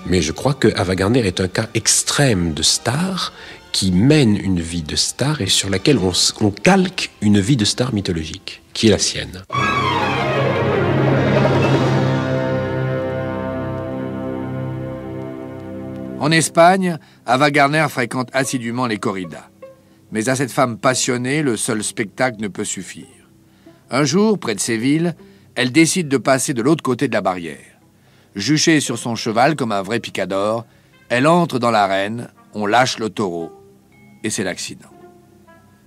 Mais je crois que Ava Gardner est un cas extrême de star qui mène une vie de star et sur laquelle on calque une vie de star mythologique, qui est la sienne. En Espagne, Ava Gardner fréquente assidûment les corridas. Mais à cette femme passionnée, le seul spectacle ne peut suffire. Un jour, près de Séville, elle décide de passer de l'autre côté de la barrière. Juchée sur son cheval comme un vrai picador, elle entre dans l'arène, on lâche le taureau, et c'est l'accident.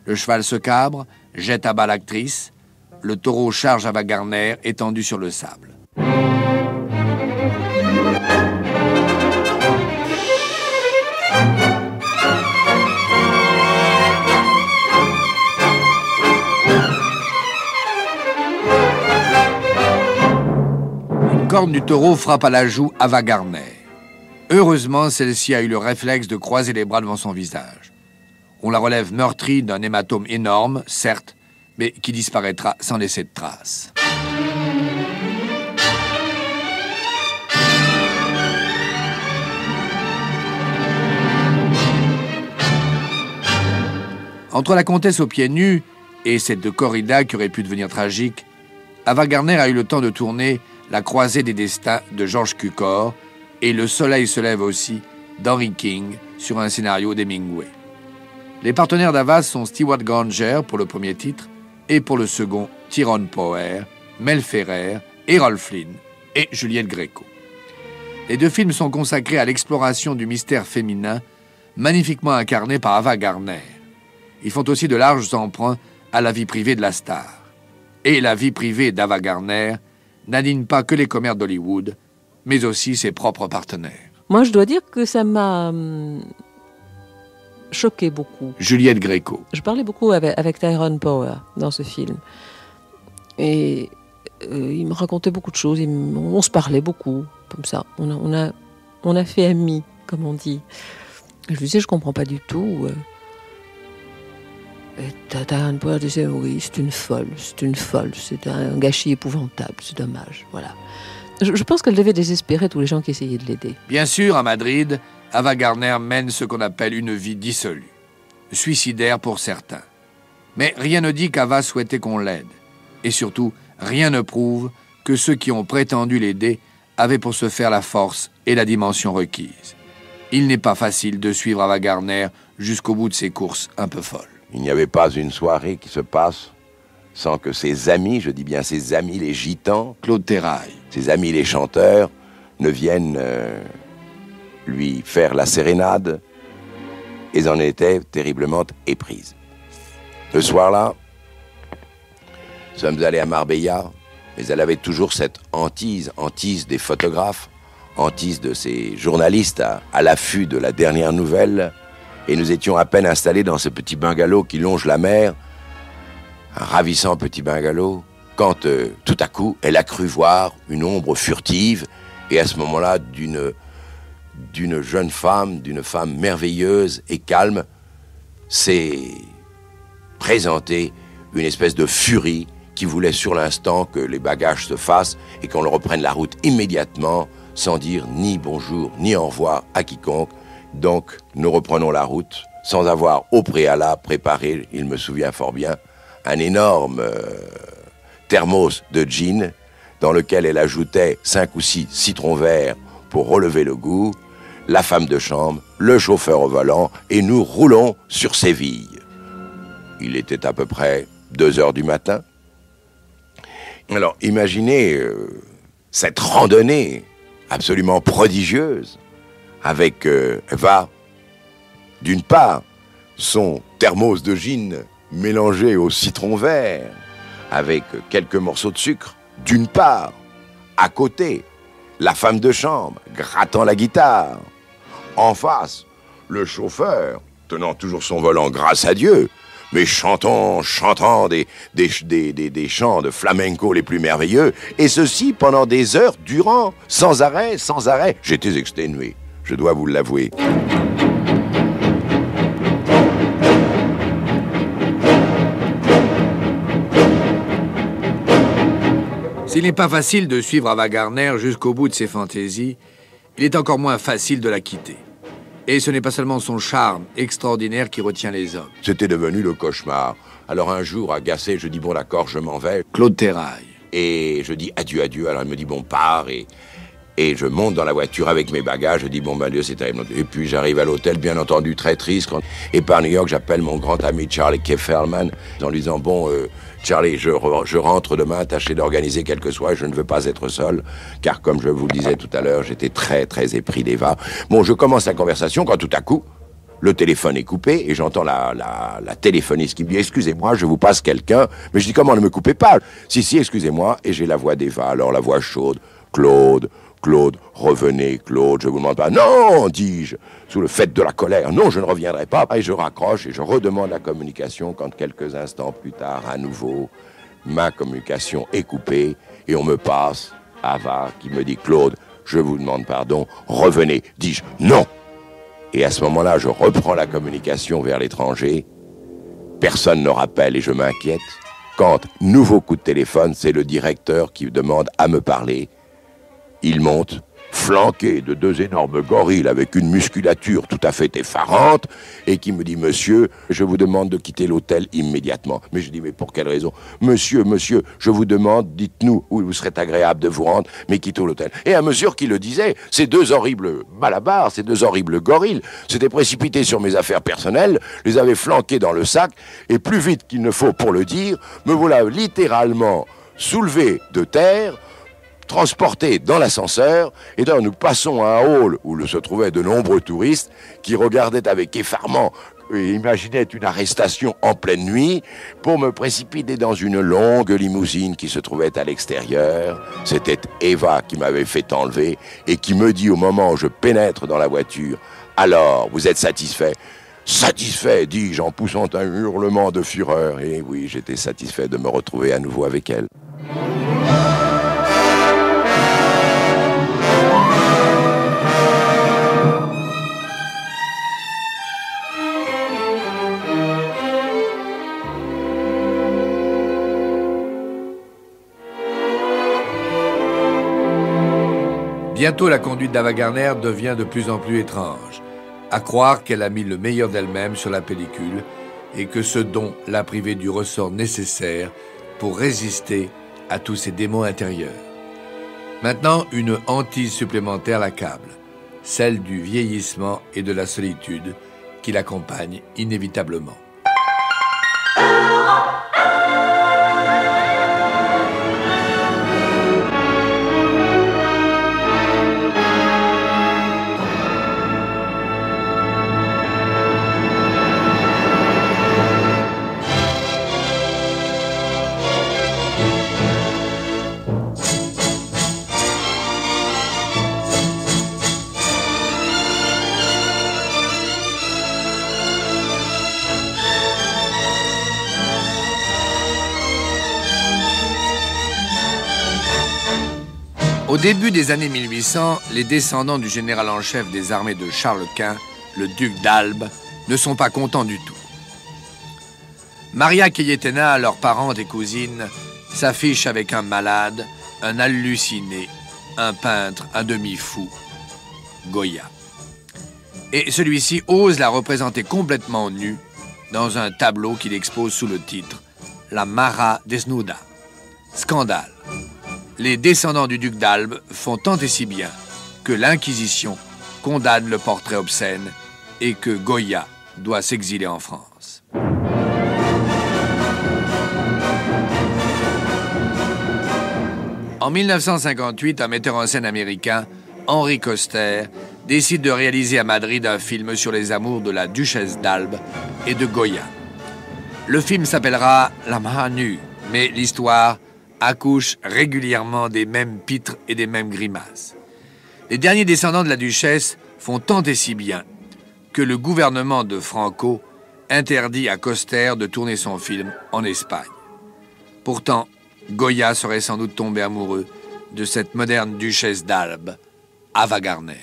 Le cheval se cabre, jette à bas l'actrice, le taureau charge Ava Gardner étendue sur le sable. Une corne du taureau frappe à la joue Ava Gardner. Heureusement, celle-ci a eu le réflexe de croiser les bras devant son visage. On la relève meurtrie d'un hématome énorme, certes, mais qui disparaîtra sans laisser de traces. Entre la comtesse aux pieds nus et cette corrida qui aurait pu devenir tragique, Ava Gardner a eu le temps de tourner La croisée des destins de George Cukor et Le soleil se lève aussi d'Henry King sur un scénario d'Hemingway. Les partenaires d'Ava sont Stewart Granger pour le premier titre et pour le second Tyrone Power, Mel Ferrer, Errol Flynn et Juliette Gréco. Les deux films sont consacrés à l'exploration du mystère féminin, magnifiquement incarné par Ava Gardner. Ils font aussi de larges emprunts à la vie privée de la star. Et la vie privée d'Ava Gardner n'anime pas que les commères d'Hollywood, mais aussi ses propres partenaires. Moi, je dois dire que ça m'a choqué beaucoup. Juliette Gréco. Je parlais beaucoup avec Tyrone Power dans ce film. Et il me racontait beaucoup de choses. On se parlait beaucoup, comme ça. On a fait amis, comme on dit. Je lui disais, je comprends pas du tout. Et Tyrone Power disait, oui, c'est une folle, c'est un gâchis épouvantable, c'est dommage, voilà. Je pense qu'elle devait désespérer tous les gens qui essayaient de l'aider. Bien sûr, à Madrid, Ava Gardner mène ce qu'on appelle une vie dissolue, suicidaire pour certains. Mais rien ne dit qu'Ava souhaitait qu'on l'aide. Et surtout, rien ne prouve que ceux qui ont prétendu l'aider avaient pour ce faire la force et la dimension requise. Il n'est pas facile de suivre Ava Gardner jusqu'au bout de ses courses un peu folles. Il n'y avait pas une soirée qui se passe sans que ses amis, je dis bien ses amis les gitans, Claude Terrail, ses amis les chanteurs, ne viennent lui faire la sérénade, et en étaient terriblement éprises. Le soir-là, nous sommes allés à Marbella, mais elle avait toujours cette hantise des photographes, hantise de ces journalistes à l'affût de la dernière nouvelle, et nous étions à peine installés dans ce petit bungalow qui longe la mer, un ravissant petit bungalow, quand tout à coup, elle a cru voir une ombre furtive, et à ce moment-là, d'une jeune femme, d'une femme merveilleuse et calme, s'est présentée une espèce de furie qui voulait sur l'instant que les bagages se fassent et qu'on reprenne la route immédiatement, sans dire ni bonjour, ni au revoir à quiconque. Donc, nous reprenons la route, sans avoir au préalable préparé, il me souvient fort bien, un énorme thermos de gin, dans lequel elle ajoutait 5 ou 6 citrons verts pour relever le goût, la femme de chambre, le chauffeur au volant, et nous roulons sur Séville. Il était à peu près 2h du matin. Alors, imaginez cette randonnée absolument prodigieuse, avec Eva D'une part, son thermos de gin mélangé au citron vert avec quelques morceaux de sucre. D'une part, à côté, la femme de chambre grattant la guitare. En face, le chauffeur tenant toujours son volant, grâce à Dieu, mais chantant des chants de flamenco les plus merveilleux, et ceci pendant des heures durant, sans arrêt. J'étais exténué, je dois vous l'avouer. S'il n'est pas facile de suivre Ava Gardner jusqu'au bout de ses fantaisies, il est encore moins facile de la quitter. Et ce n'est pas seulement son charme extraordinaire qui retient les hommes. C'était devenu le cauchemar. Alors un jour, agacé, je dis bon d'accord, je m'en vais. Claude Terrail. Et je dis adieu. Alors il me dit bon, pars. Et je monte dans la voiture avec mes bagages. Je dis bon, ben Dieu, c'est terrible. Et puis j'arrive à l'hôtel, bien entendu, très triste. Et par New York, j'appelle mon grand ami Charlie Kefferman en lui disant bon, Charlie, je rentre demain, tâchez d'organiser quelque chose. Je ne veux pas être seul, car comme je vous le disais tout à l'heure, j'étais très, très épris d'Eva. Bon, je commence la conversation quand tout à coup, le téléphone est coupé et j'entends la téléphoniste qui me dit « Excusez-moi, je vous passe quelqu'un. » Mais je dis « Comment, ne me coupez pas ?»« Si, excusez-moi. » Et j'ai la voix d'Eva, alors la voix chaude. « Claude, revenez, Claude, je vous demande pas. »« Non, dis-je, sous le fait de la colère. Non, je ne reviendrai pas. » Et je raccroche et je redemande la communication quand quelques instants plus tard, à nouveau, ma communication est coupée et on me passe Ava qui me dit « Claude, je vous demande pardon. Revenez. » Dis-je « Non. » Et à ce moment-là, je reprends la communication vers l'étranger. Personne ne rappelle et je m'inquiète. Quand, nouveau coup de téléphone, c'est le directeur qui demande à me parler. Il monte, flanqué de 2 énormes gorilles avec une musculature tout à fait effarante, et qui me dit « Monsieur, je vous demande de quitter l'hôtel immédiatement. » Mais je dis « Mais pour quelle raison ?»« Monsieur, je vous demande, dites-nous où il vous serait agréable de vous rendre, mais quittons l'hôtel. » Et à mesure qu'il le disait, ces 2 horribles malabars, ces 2 horribles gorilles, s'étaient précipités sur mes affaires personnelles, les avaient flanqués dans le sac, et plus vite qu'il ne faut pour le dire, me voilà littéralement soulevé de terre, transportés dans l'ascenseur, et là nous passons à un hall où se trouvaient de nombreux touristes qui regardaient avec effarement et imaginaient une arrestation en pleine nuit pour me précipiter dans une longue limousine qui se trouvait à l'extérieur. C'était Eva qui m'avait fait enlever et qui me dit au moment où je pénètre dans la voiture « Alors, vous êtes satisfait ?» « Satisfait, dis-je en poussant un hurlement de fureur. Et oui, j'étais satisfait de me retrouver à nouveau avec elle. Bientôt, la conduite d'Ava Gardner devient de plus en plus étrange, à croire qu'elle a mis le meilleur d'elle-même sur la pellicule et que ce don l'a privée du ressort nécessaire pour résister à tous ses démons intérieurs. Maintenant, une hantise supplémentaire l'accable, celle du vieillissement et de la solitude qui l'accompagne inévitablement. Au début des années 1800, les descendants du général en chef des armées de Charles Quint, le duc d'Albe, ne sont pas contents du tout. Maria Cayetana, leur parente et cousine, s'affiche avec un malade, un halluciné, un peintre, un demi-fou, Goya. Et celui-ci ose la représenter complètement nue dans un tableau qu'il expose sous le titre « La Mara Desnuda ». Scandale. Les descendants du duc d'Albe font tant et si bien que l'Inquisition condamne le portrait obscène et que Goya doit s'exiler en France. En 1958, un metteur en scène américain, Henry Koster, décide de réaliser à Madrid un film sur les amours de la duchesse d'Albe et de Goya. Le film s'appellera La Main Nue, mais l'histoire accouche régulièrement des mêmes pitres et des mêmes grimaces. Les derniers descendants de la duchesse font tant et si bien que le gouvernement de Franco interdit à Coster de tourner son film en Espagne. Pourtant, Goya serait sans doute tombé amoureux de cette moderne duchesse d'Albe, Ava Gardner.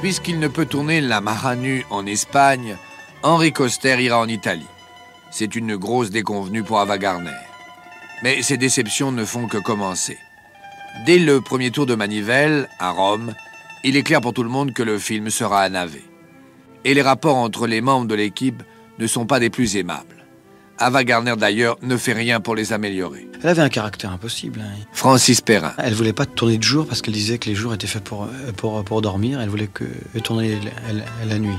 Puisqu'il ne peut tourner La Main Nue en Espagne, Henri Coster ira en Italie. C'est une grosse déconvenue pour Ava Gardner. Mais ces déceptions ne font que commencer. Dès le premier tour de manivelle, à Rome, il est clair pour tout le monde que le film sera un navet. Et les rapports entre les membres de l'équipe ne sont pas des plus aimables. Ava Gardner, d'ailleurs, ne fait rien pour les améliorer. Elle avait un caractère impossible. Francis Perrin. Elle voulait pas tourner de jour parce qu'elle disait que les jours étaient faits pour dormir. Elle voulait tourner la nuit.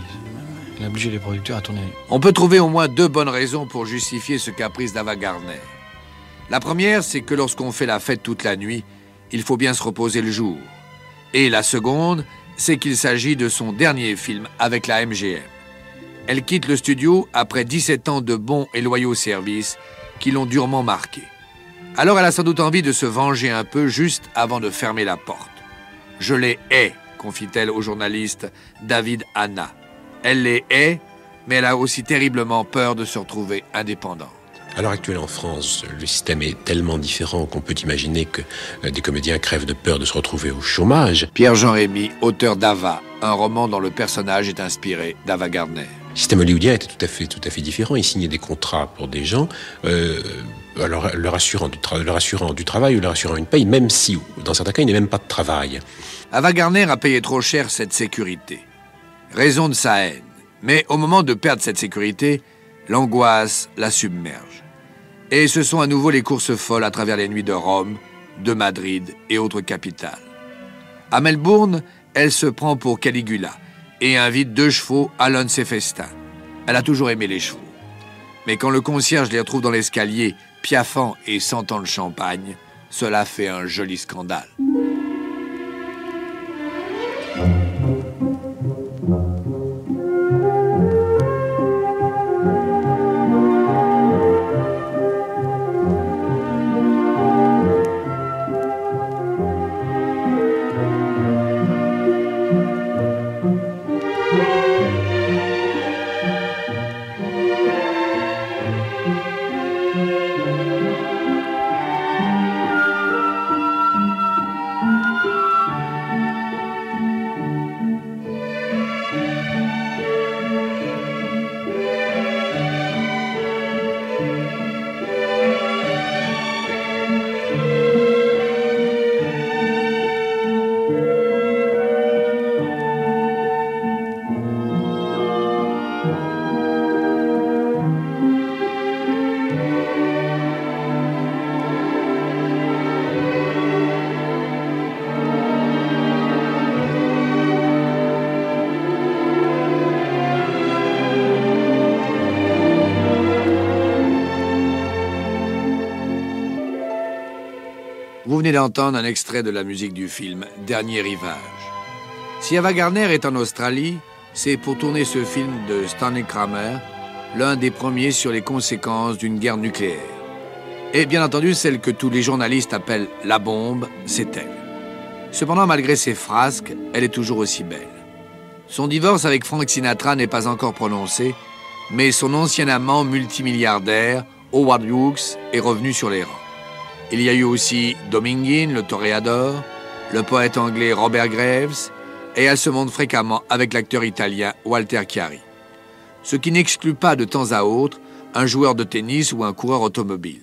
Elle a obligé les producteurs à tourner la nuit. On peut trouver au moins 2 bonnes raisons pour justifier ce caprice d'Ava Gardner. La première, c'est que lorsqu'on fait la fête toute la nuit, il faut bien se reposer le jour. Et la seconde, c'est qu'il s'agit de son dernier film avec la MGM. Elle quitte le studio après 17 ans de bons et loyaux services qui l'ont durement marqué. Alors elle a sans doute envie de se venger un peu juste avant de fermer la porte. « Je les hais », confie-t-elle au journaliste David Hanna. Elle les hait, mais elle a aussi terriblement peur de se retrouver indépendante. À l'heure actuelle en France, le système est tellement différent qu'on peut imaginer que des comédiens crèvent de peur de se retrouver au chômage. Pierre-Jean Rémy, auteur d'Ava, un roman dont le personnage est inspiré d'Ava Gardner. Le système hollywoodien était tout à fait différent. Il signait des contrats pour des gens, leur assurant du travail ou leur assurant une paye, même si, dans certains cas, il n'y a même pas de travail. Ava Gardner a payé trop cher cette sécurité. Raison de sa haine. Mais au moment de perdre cette sécurité, l'angoisse la submerge. Et ce sont à nouveau les courses folles à travers les nuits de Rome, de Madrid et autres capitales. À Melbourne, elle se prend pour Caligula et invite 2 chevaux à l'un de ses festins. Elle a toujours aimé les chevaux. Mais quand le concierge les retrouve dans l'escalier, piaffant et sentant le champagne, cela fait un joli scandale. Vous venez d'entendre un extrait de la musique du film Dernier Rivage. Si Ava Gardner est en Australie, c'est pour tourner ce film de Stanley Kramer, l'un des premiers sur les conséquences d'une guerre nucléaire. Et bien entendu, celle que tous les journalistes appellent la bombe, c'est elle. Cependant, malgré ses frasques, elle est toujours aussi belle. Son divorce avec Frank Sinatra n'est pas encore prononcé, mais son ancien amant multimilliardaire, Howard Hughes, est revenu sur les rangs. Il y a eu aussi Dominguin, le toréador, le poète anglais Robert Graves, et elle se montre fréquemment avec l'acteur italien Walter Chiari. Ce qui n'exclut pas de temps à autre un joueur de tennis ou un coureur automobile.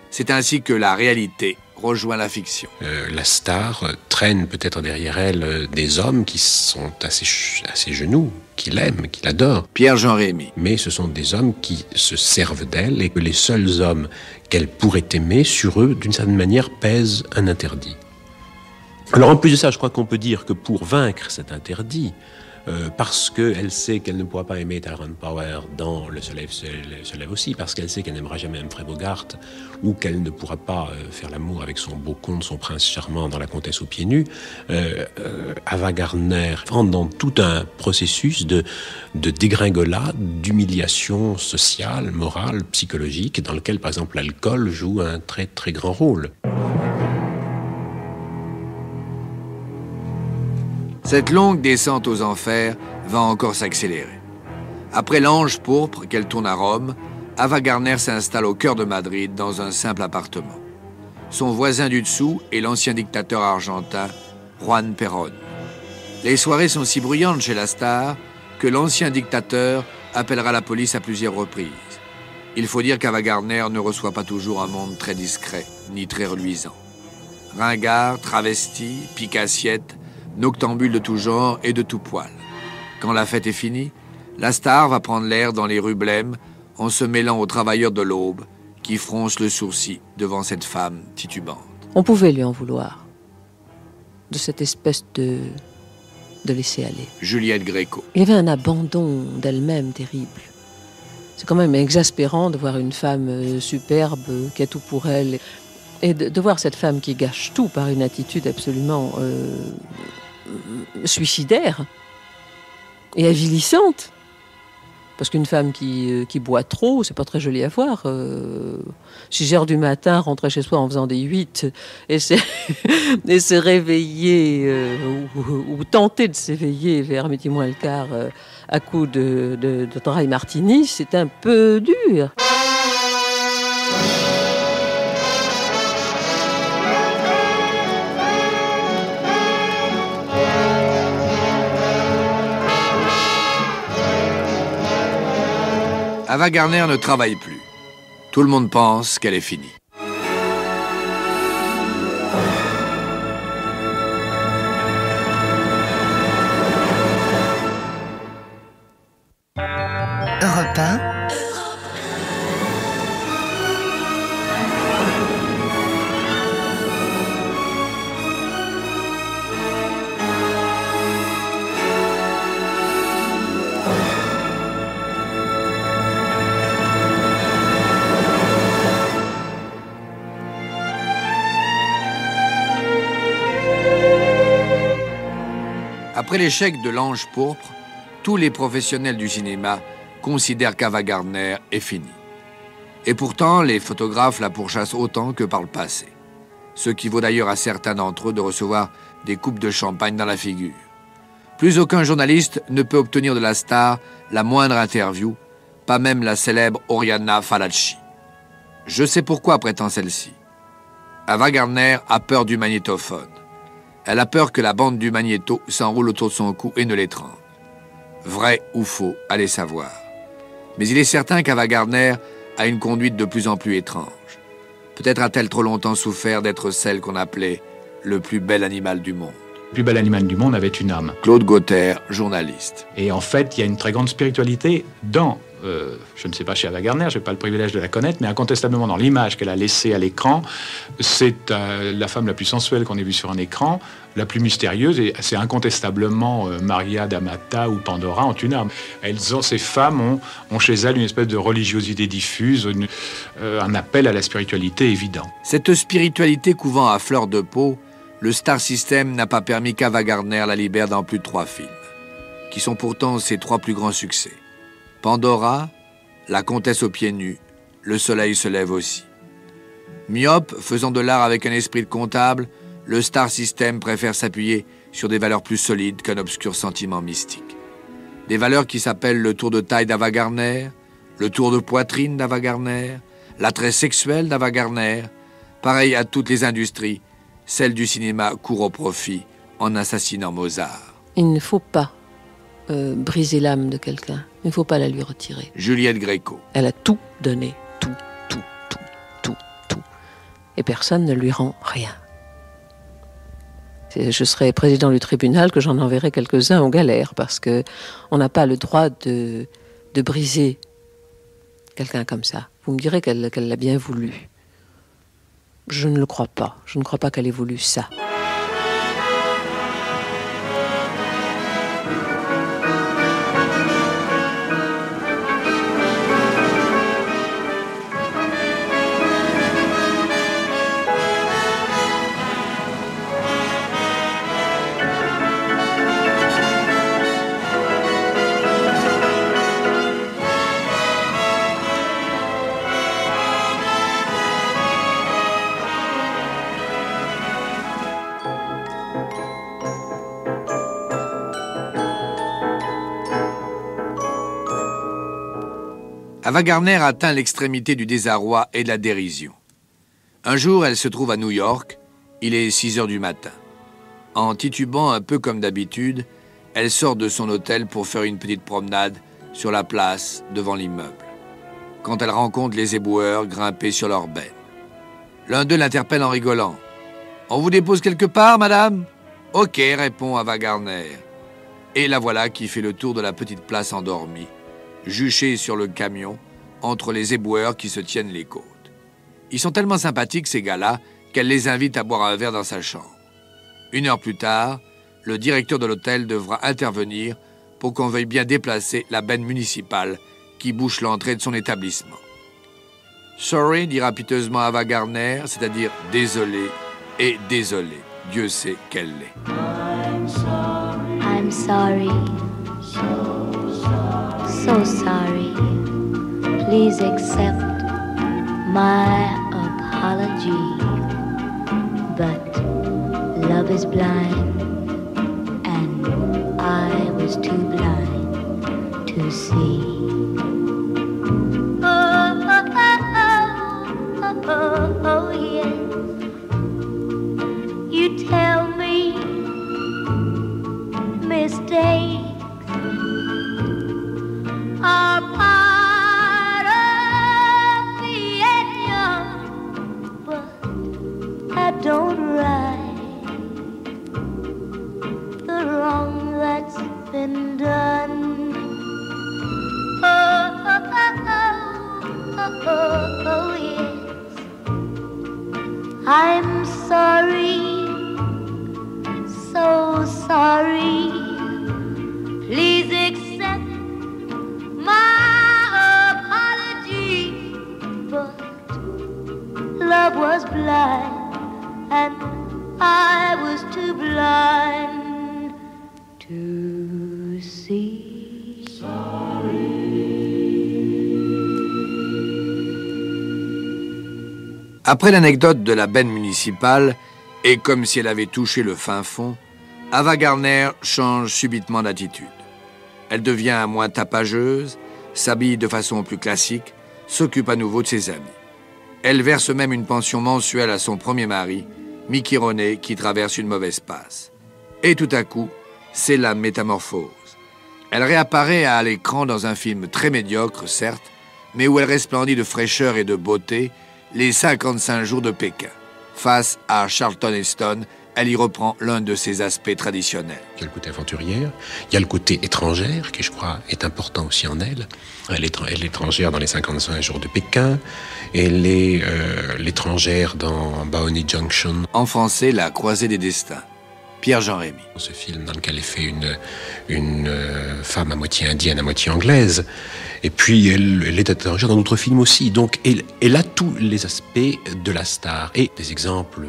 C'est ainsi que la réalité rejoint la fiction. La star traîne peut-être derrière elle des hommes qui sont à ses genoux, qui l'aiment, qui l'adorent. Pierre-Jean Rémy. Mais ce sont des hommes qui se servent d'elle et que les seuls hommes qu'elle pourrait aimer, sur eux, d'une certaine manière, pèsent un interdit. Alors en plus de ça, je crois qu'on peut dire que pour vaincre cet interdit, parce qu'elle sait qu'elle ne pourra pas aimer Tyrone Power dans Le Soleil se lève aussi, parce qu'elle sait qu'elle n'aimera jamais Humphrey Bogart, ou qu'elle ne pourra pas faire l'amour avec son beau comte, son prince charmant dans La Comtesse aux pieds nus, Ava Gardner rentre dans tout un processus de dégringolade, d'humiliation sociale, morale, psychologique, dans lequel, par exemple, l'alcool joue un très très grand rôle. Cette longue descente aux enfers va encore s'accélérer. Après l'Ange pourpre qu'elle tourne à Rome, Ava Gardner s'installe au cœur de Madrid dans un simple appartement. Son voisin du dessous est l'ancien dictateur argentin Juan Perón. Les soirées sont si bruyantes chez la star que l'ancien dictateur appellera la police à plusieurs reprises. Il faut dire qu'Ava Gardner ne reçoit pas toujours un monde très discret, ni très reluisant. Ringards, travestis, pique-assiettes, noctambules de tout genre et de tout poil. Quand la fête est finie, la star va prendre l'air dans les rues blêmes en se mêlant aux travailleurs de l'aube qui froncent le sourcil devant cette femme titubante. On pouvait lui en vouloir de cette espèce de laisser-aller. Juliette Gréco. Il y avait un abandon d'elle-même terrible. C'est quand même exaspérant de voir une femme superbe qui a tout pour elle et de voir cette femme qui gâche tout par une attitude absolument suicidaire et avilissante. Parce qu'une femme qui boit trop, c'est pas très joli à voir. 6 heures du matin, rentrer chez soi en faisant des 8 et se réveiller ou tenter de s'éveiller vers midi moins le quart à coups de dry martini, c'est un peu dur. Ava Gardner ne travaille plus. Tout le monde pense qu'elle est finie. Europe 1. Après l'échec de l'Ange pourpre, tous les professionnels du cinéma considèrent qu'Ava Gardner est finie. Et pourtant, les photographes la pourchassent autant que par le passé. Ce qui vaut d'ailleurs à certains d'entre eux de recevoir des coupes de champagne dans la figure. Plus aucun journaliste ne peut obtenir de la star la moindre interview, pas même la célèbre Oriana Fallaci. Je sais pourquoi, prétend celle-ci. Ava Gardner a peur du magnétophone. Elle a peur que la bande du magnéto s'enroule autour de son cou et ne l'étrangle. Vrai ou faux, allez savoir. Mais il est certain qu'Ava Gardner a une conduite de plus en plus étrange. Peut-être a-t-elle trop longtemps souffert d'être celle qu'on appelait le plus bel animal du monde. Le plus bel animal du monde avait une âme. Claude Gauthier, journaliste. Et en fait, il y a une très grande spiritualité dans, je ne sais pas chez Ava Gardner, je n'ai pas le privilège de la connaître, mais incontestablement dans l'image qu'elle a laissée à l'écran, c'est la femme la plus sensuelle qu'on ait vue sur un écran, la plus mystérieuse, et c'est incontestablement Maria d'Amata ou Pandora ont une âme. Ces femmes ont chez elles une espèce de religiosité diffuse, un appel à la spiritualité évident. Cette spiritualité couvant à fleur de peau, le Star System n'a pas permis qu'Ava Gardner la libère dans plus de 3 films, qui sont pourtant ses 3 plus grands succès. Pandora, La Comtesse aux pieds nus, Le Soleil se lève aussi. Myope, faisant de l'art avec un esprit de comptable, le Star System préfère s'appuyer sur des valeurs plus solides qu'un obscur sentiment mystique. Des valeurs qui s'appellent le tour de taille d'Ava Gardner, le tour de poitrine d'Ava Gardner, l'attrait sexuel d'Ava Gardner. Pareil à toutes les industries, celle du cinéma court au profit en assassinant Mozart. Il ne faut pas briser l'âme de quelqu'un. Il ne faut pas la lui retirer. Juliette Gréco. Elle a tout donné. Tout. Et personne ne lui rend rien. Je serai président du tribunal que j'en enverrai quelques-uns aux galères parce qu'on n'a pas le droit de briser quelqu'un comme ça. Vous me direz qu'elle l'a bien voulu. Je ne le crois pas. Je ne crois pas qu'elle ait voulu ça. Ava Gardner atteint l'extrémité du désarroi et de la dérision. Un jour, elle se trouve à New York. Il est 6 heures du matin. En titubant un peu comme d'habitude, elle sort de son hôtel pour faire une petite promenade sur la place devant l'immeuble. Quand elle rencontre les éboueurs grimpés sur leur benne. L'un d'eux l'interpelle en rigolant. « On vous dépose quelque part, madame ?»« Ok, répond Ava Gardner. Et la voilà qui fait le tour de la petite place endormie, juchée sur le camion, entre les éboueurs qui se tiennent les côtes. Ils sont tellement sympathiques, ces gars-là, qu'elle les invite à boire un verre dans sa chambre. 1 heure plus tard, le directeur de l'hôtel devra intervenir pour qu'on veuille bien déplacer la benne municipale qui bouche l'entrée de son établissement. « Sorry » dira piteusement Ava Gardner, c'est-à-dire « désolé » et « désolé ». Dieu sait qu'elle l'est. I'm sorry. So sorry. Please accept my apology. But love is blind, and I was too blind to see. Oh, yes. You tell me mistakes are part of being young, but that don't right the wrong that's been done. Oh, yes. I'm sorry, so sorry. Please accept my apology. But love was blind, and I was too blind to see. Sorry. Après l'anecdote de la benne municipale, et comme si elle avait touché le fin fond, Ava Gardner change subitement d'attitude. Elle devient moins tapageuse, s'habille de façon plus classique, s'occupe à nouveau de ses amis. Elle verse même une pension mensuelle à son premier mari, Mickey Rooney, qui traverse une mauvaise passe. Et tout à coup, c'est la métamorphose. Elle réapparaît à l'écran dans un film très médiocre, certes, mais où elle resplendit de fraîcheur et de beauté, les 55 jours de Pékin. Face à Charlton Heston, elle y reprend l'un de ses aspects traditionnels. Il y a le côté aventurière, il y a le côté étrangère, qui je crois est important aussi en elle. Elle est étrangère dans les 55 jours de Pékin, elle est l'étrangère dans Bounty Junction. En français, La Croisée des Destins. Pierre-Jean Rémy. Ce film dans lequel elle fait une femme à moitié indienne, à moitié anglaise. Et puis elle est étrangère dans d'autres films aussi. Donc elle a tous les aspects de la star. Et des exemples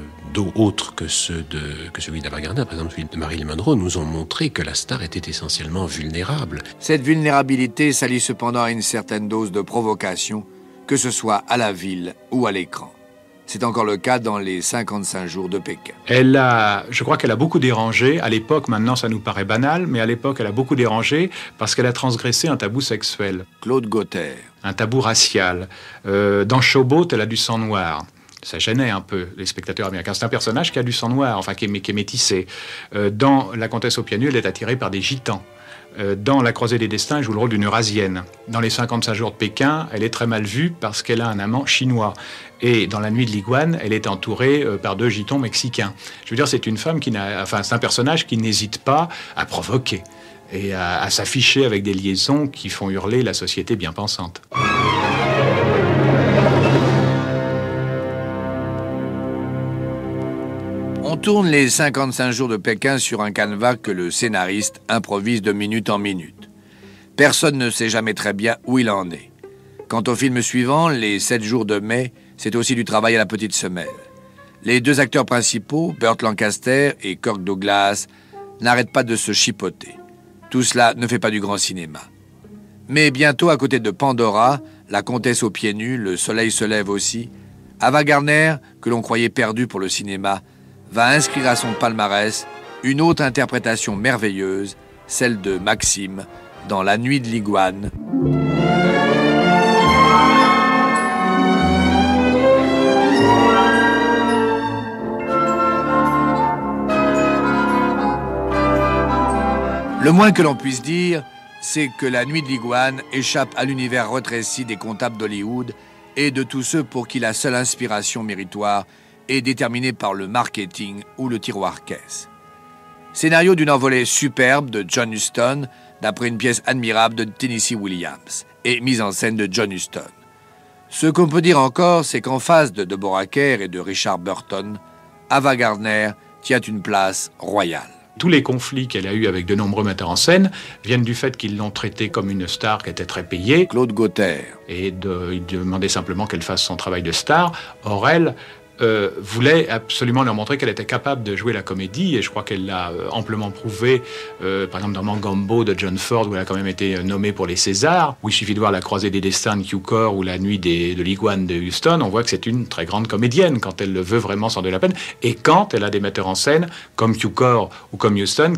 autres que celui d'Ava Gardner, par exemple celui de Marilyn Monroe, nous ont montré que la star était essentiellement vulnérable. Cette vulnérabilité s'allie cependant à une certaine dose de provocation, que ce soit à la ville ou à l'écran. C'est encore le cas dans les 55 jours de Pékin. Je crois qu'elle a beaucoup dérangé. À l'époque, maintenant ça nous paraît banal, mais à l'époque elle a beaucoup dérangé parce qu'elle a transgressé un tabou sexuel. Claude Gauthier. Un tabou racial. Dans Showboat, elle a du sang noir. Ça gênait un peu les spectateurs américains. C'est un personnage qui a du sang noir, enfin qui est métissé. Dans La Comtesse au piano, elle est attirée par des gitans. Dans La Croisée des Destins, elle joue le rôle d'une Eurasienne. Dans les 55 jours de Pékin, elle est très mal vue parce qu'elle a un amant chinois. Et dans La Nuit de l'Iguane, elle est entourée par 2 gitans mexicains. Je veux dire, c'est une femme c'est un personnage qui n'hésite pas à provoquer et à s'afficher avec des liaisons qui font hurler la société bien pensante. On tourne les 55 jours de Pékin sur un canevas que le scénariste improvise de minute en minute. Personne ne sait jamais très bien où il en est. Quant au film suivant, Les 7 jours de mai, c'est aussi du travail à la petite semelle. Les 2 acteurs principaux, Burt Lancaster et Kirk Douglas, n'arrêtent pas de se chipoter. Tout cela ne fait pas du grand cinéma. Mais bientôt, à côté de Pandora, La Comtesse aux pieds nus, Le soleil se lève aussi, Ava Gardner, que l'on croyait perdue pour le cinéma, va inscrire à son palmarès une autre interprétation merveilleuse, celle de Maxime, dans La Nuit de l'Iguane. Le moins que l'on puisse dire, c'est que La Nuit de l'Iguane échappe à l'univers retréci des comptables d'Hollywood et de tous ceux pour qui la seule inspiration méritoire est déterminée par le marketing ou le tiroir-caisse. Scénario d'une envolée superbe de John Huston, d'après une pièce admirable de Tennessee Williams, et mise en scène de John Huston. Ce qu'on peut dire encore, c'est qu'en face de Deborah Kerr et de Richard Burton, Ava Gardner tient une place royale. Tous les conflits qu'elle a eus avec de nombreux metteurs en scène viennent du fait qu'ils l'ont traitée comme une star qui était très payée. Claude Gauthier. Et il demandait simplement qu'elle fasse son travail de star. Or, elle voulait absolument leur montrer qu'elle était capable de jouer la comédie, et je crois qu'elle l'a amplement prouvé, par exemple dans Mangambo de John Ford, où elle a quand même été nommée pour les Césars, où il suffit de voir La Croisée des Destins de Cukor ou La Nuit de l'Iguane de Huston, on voit que c'est une très grande comédienne quand elle le veut vraiment sans de la peine, et quand elle a des metteurs en scène comme Cukor ou comme Huston.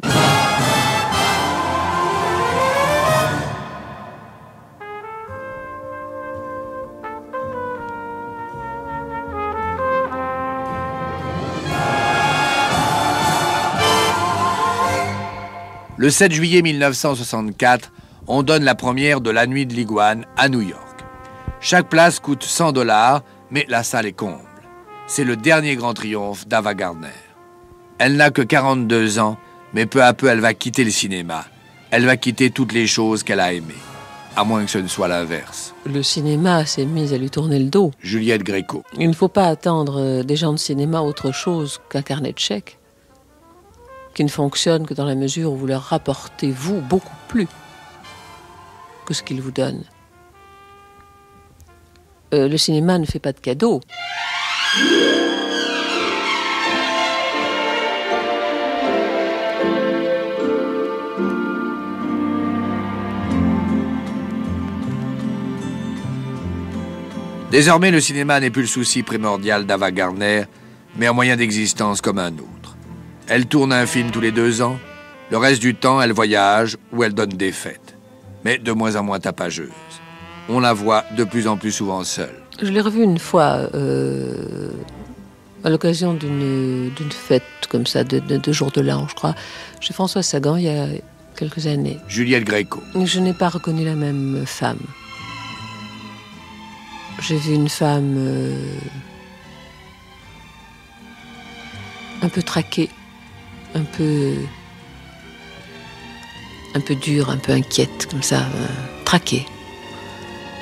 Le 7 juillet 1964, on donne la première de La Nuit de l'Iguane à New York. Chaque place coûte $100, mais la salle est comble. C'est le dernier grand triomphe d'Ava Gardner. Elle n'a que 42 ans, mais peu à peu elle va quitter le cinéma. Elle va quitter toutes les choses qu'elle a aimées. À moins que ce ne soit l'inverse. Le cinéma s'est mis à lui tourner le dos. Juliette Gréco. Il ne faut pas attendre des gens de cinéma autre chose qu'un carnet de chèques, qui ne fonctionne que dans la mesure où vous leur rapportez, vous, beaucoup plus que ce qu'ils vous donnent. Le cinéma ne fait pas de cadeaux. Désormais, le cinéma n'est plus le souci primordial d'Ava Gardner, mais un moyen d'existence comme un autre. Elle tourne un film tous les 2 ans. Le reste du temps, elle voyage ou elle donne des fêtes. Mais de moins en moins tapageuse. On la voit de plus en plus souvent seule. Je l'ai revue une fois à l'occasion d'une fête comme ça, de jour de l'an, je crois, chez François Sagan, il y a quelques années. Juliette Gréco. Je n'ai pas reconnu la même femme. J'ai vu une femme un peu traquée, un peu dure, un peu inquiète, comme ça, traquée.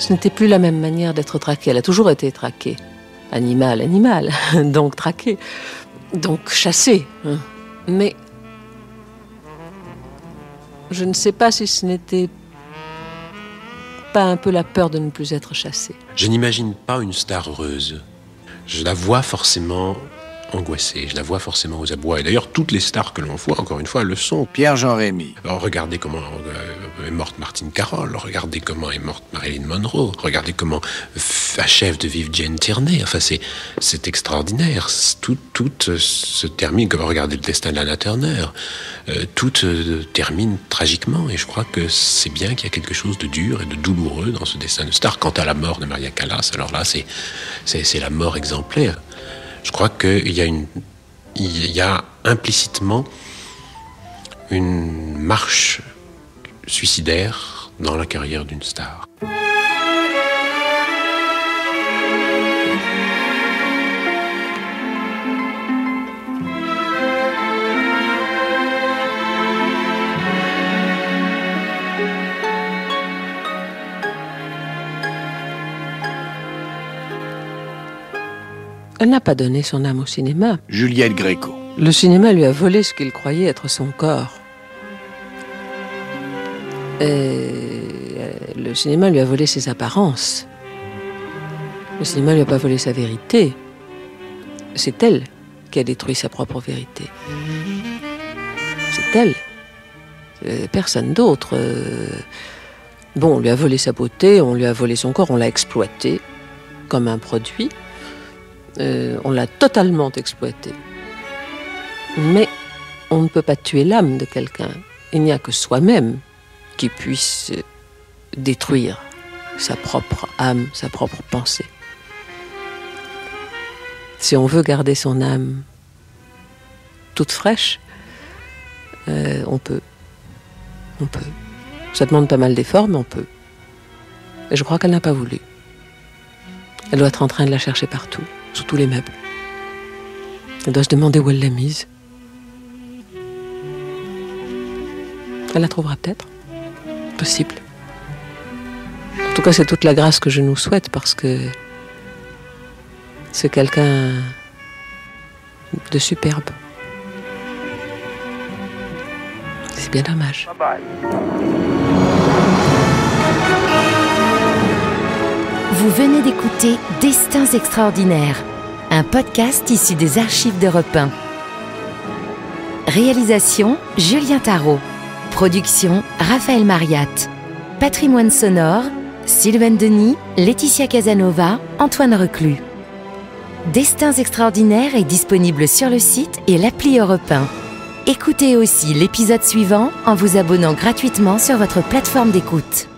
Ce n'était plus la même manière d'être traquée. Elle a toujours été traquée. Animal, donc traquée, donc chassée. Hein. Mais je ne sais pas si ce n'était pas un peu la peur de ne plus être chassée. Je n'imagine pas une star heureuse. Je la vois forcément angoissée, je la vois forcément aux abois. Et d'ailleurs, toutes les stars que l'on voit, encore une fois, le sont. Pierre-Jean Rémy. Alors, regardez comment est morte Martine Carroll, regardez comment est morte Marilyn Monroe, regardez comment achève de vivre Jane Tierney. Enfin, c'est extraordinaire. Tout se termine, comme regardez le destin de Lana Turner. Tout termine tragiquement. Et je crois que c'est bien qu'il y a quelque chose de dur et de douloureux dans ce destin de star. Quant à la mort de Maria Callas, alors là, c'est la mort exemplaire. Je crois qu'il y a implicitement une marche suicidaire dans la carrière d'une star. Elle n'a pas donné son âme au cinéma. Juliette Gréco. Le cinéma lui a volé ce qu'il croyait être son corps. Le cinéma lui a volé ses apparences. Le cinéma lui a pas volé sa vérité. C'est elle qui a détruit sa propre vérité. C'est elle. Personne d'autre. Bon, on lui a volé sa beauté, on lui a volé son corps, on l'a exploité comme un produit. On l'a totalement exploité. Mais on ne peut pas tuer l'âme de quelqu'un. Il n'y a que soi-même qui puisse détruire sa propre âme, sa propre pensée. Si on veut garder son âme toute fraîche, on peut. On peut. Ça demande pas mal d'efforts, mais on peut. Et je crois qu'elle n'a pas voulu. Elle doit être en train de la chercher partout, sous tous les meubles. Elle doit se demander où elle l'a mise. Elle la trouvera peut-être. Possible. En tout cas, c'est toute la grâce que je nous souhaite parce que c'est quelqu'un de superbe. C'est bien dommage. Vous venez d'écouter Destins extraordinaires, un podcast issu des archives d'Europe 1. Réalisation Julien Tarot. Production Raphaël Mariat. Patrimoine sonore Sylvain Denis, Laetitia Casanova, Antoine Reclus. Destins extraordinaires est disponible sur le site et l'appli Europe 1. Écoutez aussi l'épisode suivant en vous abonnant gratuitement sur votre plateforme d'écoute.